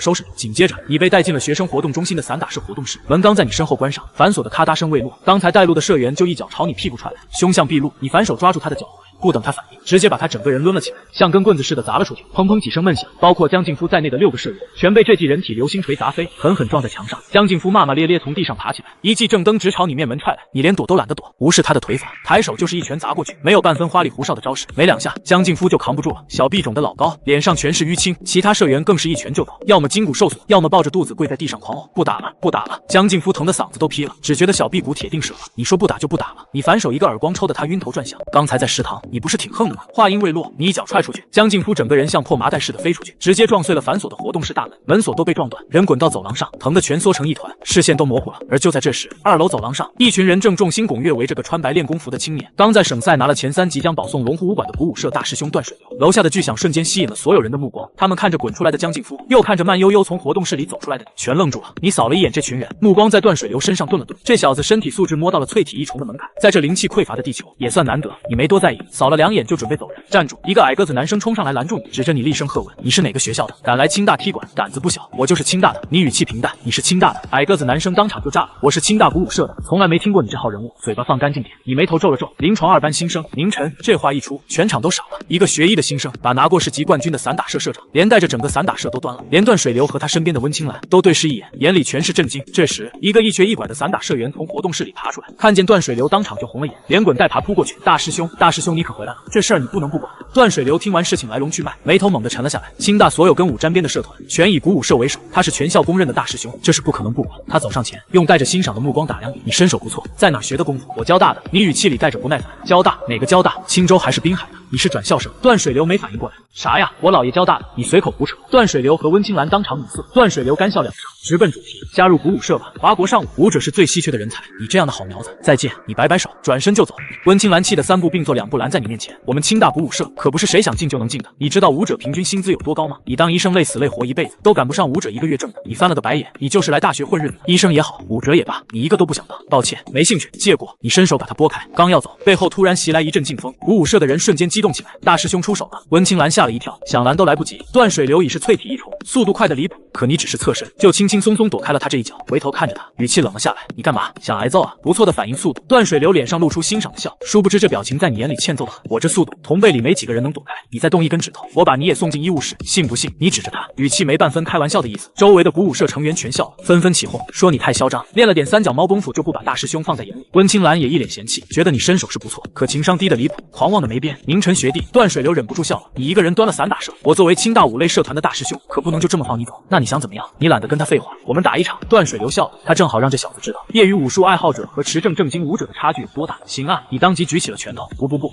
收拾你。紧接着，你被带进了学生活动中心的散打社活动室，门刚在你身后关上，反锁的咔嗒声未落，刚才带路的社员就一脚朝你屁股踹来，凶相毕露。你反手抓住他的脚踝，不等他反应，直接把他整个人抡了起来，像根棍子似的砸了出去。砰砰几声闷响，包括江静夫在内的6个社员全被这记人体流星锤砸飞，狠狠撞在墙上。江静夫骂骂咧咧从地上爬起来，一记正蹬直朝你面门踹来，你连躲都懒得躲，无视他的腿法，抬手就是一拳砸过去，没有半分花里胡哨的招式，没2下，江静夫就扛不住了，小臂肿得老高，脸上全是淤青。其他社员更是一拳就倒，要么筋骨受损，要么抱着肚子跪在地上狂呕。不打了，不打了！江静夫疼得嗓子都劈了，只觉得小臂骨铁定折了。你说不打就不打了，你反手一个耳光抽得他晕头转向。刚才在食堂，你不是挺横的吗？话音未落，你一脚踹出去，江静夫整个人像破麻袋似的飞出去，直接撞碎了反锁的活动室大门，门锁都被撞断，人滚到走廊上，疼得蜷缩成一团，视线都模糊了。而就在这时，2楼走廊上，一群人正众星拱月围着个穿白练功服的青年，刚在省赛拿了前3，即将保送龙湖武馆的鼓舞社大师兄段水流。楼下的巨响瞬间吸引了所有人的目光，他们看着滚出来的江静夫，又看着慢悠悠从活动室里走出来的你，全愣住了。你扫了一眼这群人，目光在段水流身上顿了顿，这小子身体素质摸到了淬体1重的门槛，在这灵气匮乏的地球也算难得。你没多在意，扫了2眼就准备走人。站住！一个矮个子男生冲上来拦住你，指着你厉声喝问：“你是哪个学校的？敢来清大踢馆，胆子不小。”我就是清大的。你语气平淡，你是清大的。矮个子男生当场就炸了，我是清大鼓舞社的，从来没听过你这号人物，嘴巴放干净点。你眉头皱了皱，临床2班新生宁晨。这话一出，全场都傻了。一个学医的新生，把拿过市级冠军的散打社社长，连带着整个散打社都端了，连段水流和他身边的温青兰都对视一眼，眼里全是震惊。这时，一个一瘸一拐的散打社员从活动室里爬出来，看见段水流，当场就红了眼，连滚带爬扑过去：“大师兄，大师兄，你可回来了！这事儿你不能不管。”段水流听完事情来龙去脉，眉头猛地沉了下来。清大所有跟舞沾边的社团，全以鼓舞社为首，他是全校公认的大师兄，这是不可能不管。他走上前，用带着欣赏的目光打量你，你身手不错，在哪学的功夫？我交大的。你语气里带着不耐烦。交大？哪个交大？青州还是滨海的？你是转校生？段水流没反应过来。啥呀？我姥爷交大的，你随口胡扯。段水流和温青兰当场语塞。段水流干笑2声，直奔主题，加入鼓舞社吧。华国上舞，舞者是最稀缺的人才，你这样的好苗子，再见。你摆摆手，转身就走。温青兰气得3步并作2步拦在你面前，我们清大鼓舞社可不是谁想进就能进的。你知道舞者平均薪资有多高吗？你当医生累死累活一辈子都赶不上舞者1个月挣的。你翻了个白眼，你就是来大学混日子，医生也好，舞者也罢，你一个都不想当。抱歉，没兴趣，借过。你伸手把他拨开，刚要走，背后突然袭来一阵劲风，鼓舞社的人瞬间激动起来。大师兄出手了！温青兰吓了一跳，想拦都来不及。段水流已是淬体1重，速度快得离谱，可你只是侧身，就轻轻松松躲开了他这一脚。回头看着他，语气冷了下来：“你干嘛？想挨揍啊？不错的反应速度。”段水流脸上露出欣赏的笑，殊不知这表情在你眼里欠揍的很。我这速度，同辈里没几个人能躲开。你再动一根指头，我把你也送进医务室，信不信？你指着他，语气没半分开玩笑的意思。周围的鼓舞社成员全笑了，纷纷起哄，说你太嚣张，练了点3脚猫功夫就不把大师兄放在眼里。温青兰也一脸嫌弃，觉得你身手是不错，可情商低的离谱，狂妄的没边。宁晨学弟，段水流忍不住笑了，你一个人端了散打社，我作为清大舞类社团的大师兄，可不能就这么放你走。那你想怎么样？你懒得跟他废话，我们打一场。段水流笑了，他正好让这小子知道业余武术爱好者和持证正经舞者的差距有多大。行啊，你当即举起了拳头。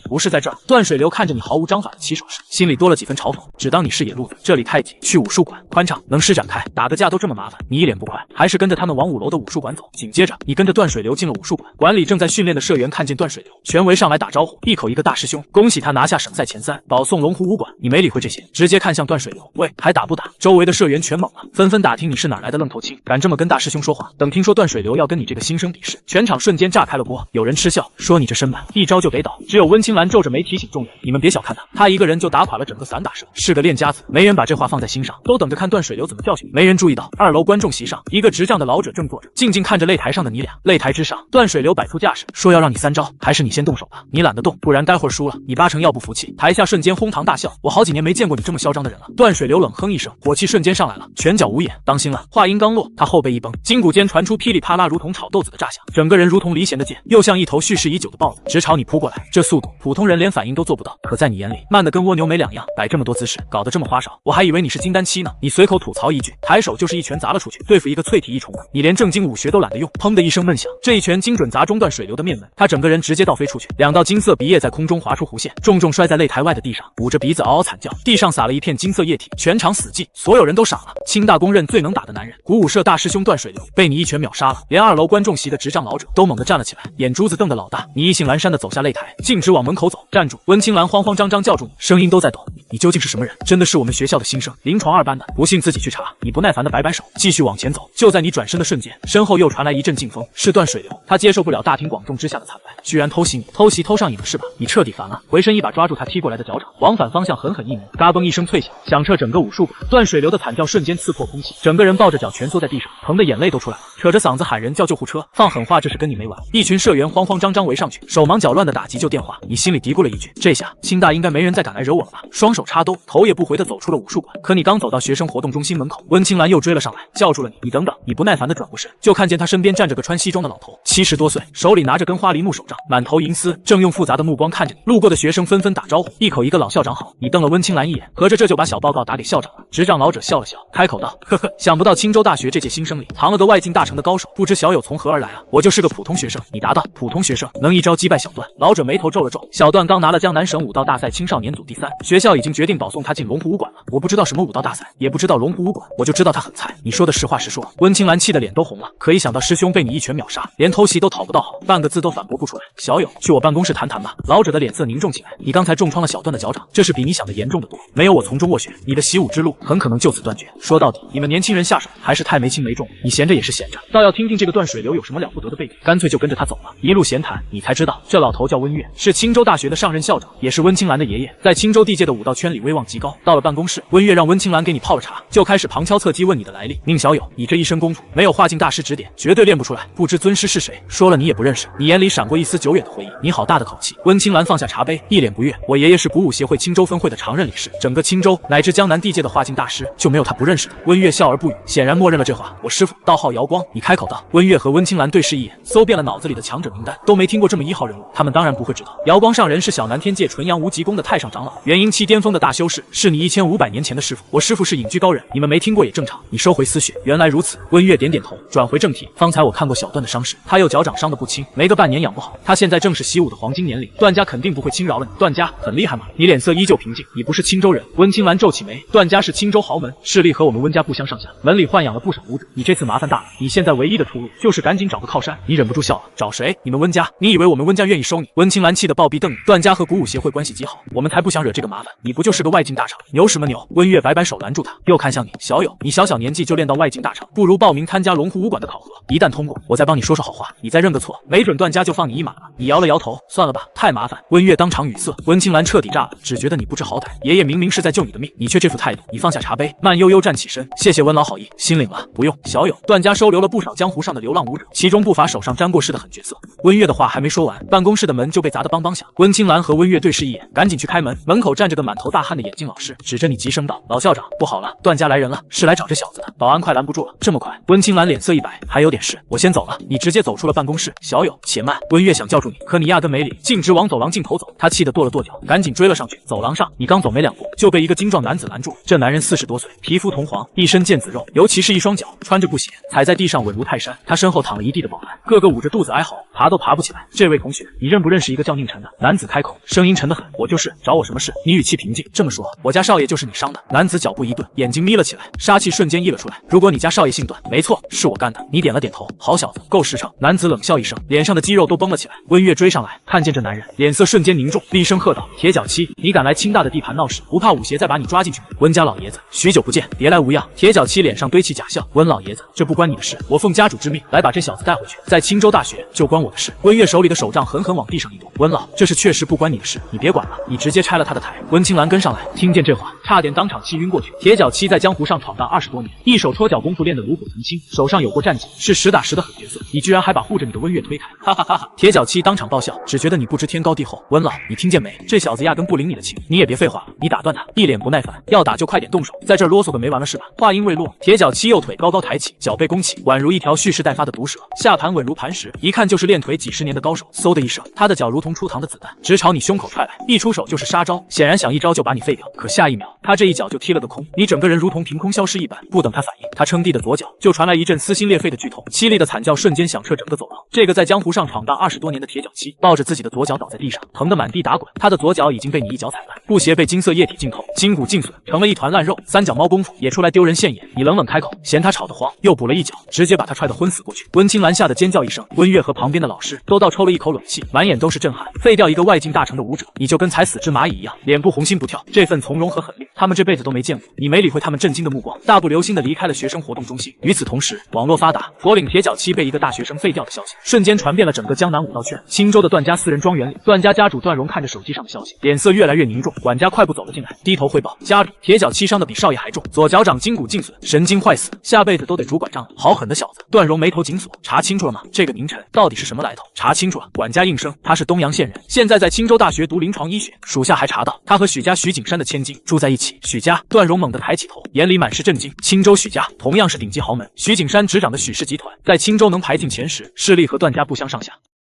不是在这儿。段水流看着你毫无章法的起手势，心里多了几分嘲讽，只当你是野路子。这里太挤，去武术馆，宽敞，能施展开。打个架都这么麻烦，你一脸不快，还是跟着他们往5楼的武术馆走。紧接着，你跟着段水流进了武术馆，馆里正在训练的社员看见段水流，全围上来打招呼，一口一个大师兄，恭喜他拿下省赛前3，保送龙湖武馆。你没理会这些，直接看向段水流，喂，还打不打？周围的社员全懵了，纷纷打听你是哪来的愣头青，敢这么跟大师兄说话。等听说段水流要跟你这个新生比试，全场瞬间炸开了锅。有人嗤笑说你这身板一招就得倒，只有温青兰皱着眉提醒众人，你们别小看他，他一个人就打垮了整个散打社，是个练家子。没人把这话放在心上，都等着看段水流怎么教训。没人注意到2楼观众席上，一个执仗的老者正坐着，静静看着擂台上的你俩。擂台之上，段水流摆出架势，说要让你3招，还是你先动手吧。你懒得动，不然待会儿输了，你8成要不服气。台下瞬间哄堂大笑，我好几年没见过你这么嚣张的人了。断水流冷哼一声，火气瞬间上来了，拳脚无眼，当心了。话音刚落，他后背一绷，筋骨间传出噼里啪啦如同炒豆子的炸响，整个人如同离弦的箭，又像一头蓄势已久的豹子，直朝你扑过来。这速度，普通人连反应都做不到，可在你眼里，慢得跟蜗牛没两样。摆这么多姿势，搞得这么花哨，我还以为你是金丹期呢。你随口吐槽一句，抬手就是一拳砸了出去，对付一个淬体异虫的，你连正经武学都懒得用。砰的一声闷响，这一拳精准砸中断水流的面门，他整个人直接倒飞出去，2道金色鼻液在空中划出弧线，重重摔在擂台外的地上，捂着鼻子嗷嗷惨叫。地上洒了一片金色液体，全场死寂，所有人都傻了。清大公认最能打的男人，鼓舞社大师兄断水流被你一拳秒杀了，连2楼观众席的执掌老者都猛地站了起来，眼珠子瞪得老大。你意兴阑珊地走下擂台，径直往门口走。站住！温青兰慌慌张张叫住你，声音都在抖。你究竟是什么人？真的是我们学校的新生，临床2班的，不信自己去查。你不耐烦地摆摆手，继续往前走。就在你转身的瞬间，身后又传来一阵劲风，是断水流。他接受不了大庭广众之下的惨败，居然偷袭你，偷袭偷上瘾了是吧？你彻底烦了，回身一把抓住他踢过来的脚掌，往反方向狠狠一拧，嘎嘣一声脆响，响彻整个武术馆。断水流的惨叫瞬间刺破空气，整个人抱着脚蜷缩在地上，疼的眼泪都出来了，扯着嗓子喊人叫救护车，放狠话这是跟你没完。一群社员慌慌张张围上去，手忙脚乱的打急救电话。你心里嘀咕了一句，这下清大应该没人再敢来惹我了吧？双手插兜，头也不回的走出了武术馆。可你刚走到学生活动中心门口，温青兰又追了上来，叫住了你。你等等！你不耐烦的转过身，就看见他身边站着个穿西装的老头，70多岁，手里拿着根花梨木手杖，满头银丝，正用复杂的目光看着你。路过的学生纷纷打招呼，一口一个老校长好。你瞪了温青兰一眼，合着这就把小报告打给校长了。执掌老者笑了笑，开口道：呵呵，想不到青州大学这届新生里藏了个外境大成的高手，不知小友从何而来啊？我就是个普通学生。你答道：普通学生能一招击败小段。老者眉头皱了皱，小段刚拿了江南省武道大赛青少年组第3，学校已经决定保送他进龙湖武馆了。我不知道什么武道大赛，也不知道龙湖武馆，我就知道他很菜。你说的实话实说。温青兰气得脸都红了，可一想到师兄被你一拳秒杀，连偷袭都讨不到好，半个字都反驳不出来。小友，去我办公室谈谈吧。老者的脸色凝重起来，你刚才重创了小段的脚掌，这是比你想的严重的多，没有我从中斡旋，你的习武之路很可能就此断绝。说到底，你们年轻人下手还是太没轻没重，你闲着也是闲着，倒要听听这个断水流有什么了不得的背景，干脆就跟着他走了。一路闲谈，你才知道这老头叫温月，是青州大学的上任校长，也是温青兰的爷爷，在青州地界的武道圈里威望极高。到了办公室，温月让温青兰给你泡了茶，就开始旁敲侧击问你的来历。宁小友，你这一身功夫没有画境大师指点，绝对练不出来，不知尊师是谁，说了你也不认识。你眼里闪过一丝久远的回忆，你好大的口气。温青兰放下茶杯，一脸不悦，我爷爷是鼓舞协会青州分会的常任理事，整个青州乃至江南地界的画境大师就没有他不认识的。温月笑而不语，显然默认了这话。我师父道号姚光。你开口道。温月和温青兰对视一眼，搜遍了脑子里的强者名单，都没听过这么1号人物，他们当然不会知道，姚光上人是小南天界纯阳无极宫的太上长老，元婴期巅峰的大修士，是你1500年前的师父。我师父是隐居高人，你们没听过也正常。你收回思绪，原来如此。温月点点头，转回正题。方才我看过小段的伤势，他右脚掌伤得不轻，没个半年养不好。他现在正是习武的黄金年龄，段家肯定不会轻饶了你。段家很厉害吗？你脸色依旧平静，你不是青州人。温青兰皱起眉，段家是青州豪门，势力和我们温家不相上下，门里豢养了不少武者，你这次麻烦大了。你现在唯一的出路就是赶紧找个靠山。你忍不住笑了，找谁？你们温家？你以为我们温家愿意收你？温青兰气得暴毙瞪你。段家和鼓舞协会关系极好，我们才不想惹这个麻烦。你不就是个外境大厂，牛什么牛？温月摆摆手拦住他，又看向你，小友，你小年纪就练到外境大厂，不如报名参加龙湖武馆的考核，一旦通过，我再帮你说说好话，你再认个错，没准段家就放你一马了。你摇了摇头，算了吧，太麻烦。温月当场语塞，温青兰彻底炸了，只觉得你不知好歹，爷爷明明是在救你的命，你却这副态度。你放下茶杯，慢悠悠站起身，谢谢温老好意，心领了。不用，小友，段家收留了不少江湖上的流浪武者，其中不乏手上沾过世的狠角色。温月的话还没说完，办公室的门就被砸得梆梆响。温青兰和温月对视一眼，赶紧去开门。门口站着个满头大汗的眼镜老师，指着你急声道：老校长，不好了，段家来人了，是来找这小子的。保安快拦不住了，这么快？温青兰脸色一白，还有点事，我先走了。你直接走出了办公室。小友，且慢。温月想叫住你，可你压根没理，径直往走廊尽头走。他气得跺了跺脚，赶紧追了上去。走廊上，你刚走没2步，就被一个精壮男子拦住。这男人40多岁，皮肤铜黄，一身腱子肉，尤其是一双脚穿着布鞋，踩在地上稳如泰山。他身后躺了一地的保安，个个捂着肚子哀嚎，爬都爬不起来。这位同学，你认不认识一个叫宁晨的？男子开口，声音沉得很。我就是，找我什么事？你语气平静，这么说，我家少爷就是你伤的。男子脚步一顿，眼睛眯了起来，杀气瞬间溢了出来。如果你家少爷姓段，没错，是我干的。你点了点头，好小子，够实诚。男子冷笑一声，脸上的肌肉都绷了起来。温月追上来，看见这男人，脸色瞬间凝重，厉声喝道：铁脚七，你敢来清大的地盘闹事，不怕武协再把你抓进去？温家老爷子，许久不见，别来无恙。铁脚七脸上堆起假笑，温老爷子，这不关你的事，我奉家主之命来把这小子带回去，在青州大学就关我的事。温月手里的手杖狠狠往地上一跺，温老，这事确实不关你的事，你别管了，你直接拆了他的台。温青兰跟上来，听见这话，差点当场气晕过去。铁脚七在江湖上闯荡20多年，一手戳脚功夫练得炉火纯青，手上有过战绩，是实打实的狠角色。你居然还把护着你的温月推开，哈哈哈哈！铁脚七当场爆笑，只觉得你不知天高地厚。温老，你听见没？这小子压根不领你的情，你也别废话了，你打断他，一脸不耐烦，要打就快点动手，在这儿啰嗦个没完了是吧？话音未落，铁脚七右腿高高抬起，脚背弓起，宛如一条蓄势待发的毒蛇，下盘稳如磐石，一看就是练腿几10年的高手。嗖的一声，他的脚如同出膛的子弹，直朝你胸口踹来，一出手就是杀招，显然想一招就把你废掉。可下一秒，他这一脚就踢了个空，你整个人如同凭空消失一般。不等他反应，他撑地的左脚就传来一阵撕心裂肺的剧痛，凄厉的惨叫瞬间响彻整个走廊。这个在江湖上闯荡20多年的铁脚七，抱着自己的左脚倒在地上，疼得满地打滚。他的左脚已经被你一脚踩烂，布鞋被金色液体浸透，筋骨尽损，成了一团烂肉。三脚猫功夫也出来丢人现眼，你冷冷开口，嫌他吵得慌，又补了一脚，直接把他踹得昏死过去。温青兰吓得尖叫一声，温月和旁边的老师都倒抽了一口冷气，满眼都是震撼。废掉一个外境大成的武者，你就跟踩死只蚂蚁一样，脸不红心不跳，这份从容和狠厉，他们这辈子都没见过。你没理会他们震惊的目光，大步流星地离开了学生活动中心。与此同时，网络发达，佛岭铁脚七被一个大学生废掉的消息瞬间传遍了整个江南五道圈。青州的段家私人庄园里，段家家主段荣看着手机上的消息，脸色越来越凝重。管家快步走了进来，低头汇报，家里铁脚七伤的比少爷还重，左脚掌筋骨尽损，神经坏死，下辈子都得拄拐杖了。好狠的小子！段荣眉头紧锁，查清楚了吗？这个宁晨到底是什么来头？查清楚了。管家应声，他是东阳县人，现在在青州大学读临床医学。属下还查到，他和许家许景山的千金住在一起。许家，段荣猛地抬起头，眼里满是震惊。青州许家同样是顶级豪门，许景山执掌的许氏集团在青州能排进前10，势力和段家不相上下。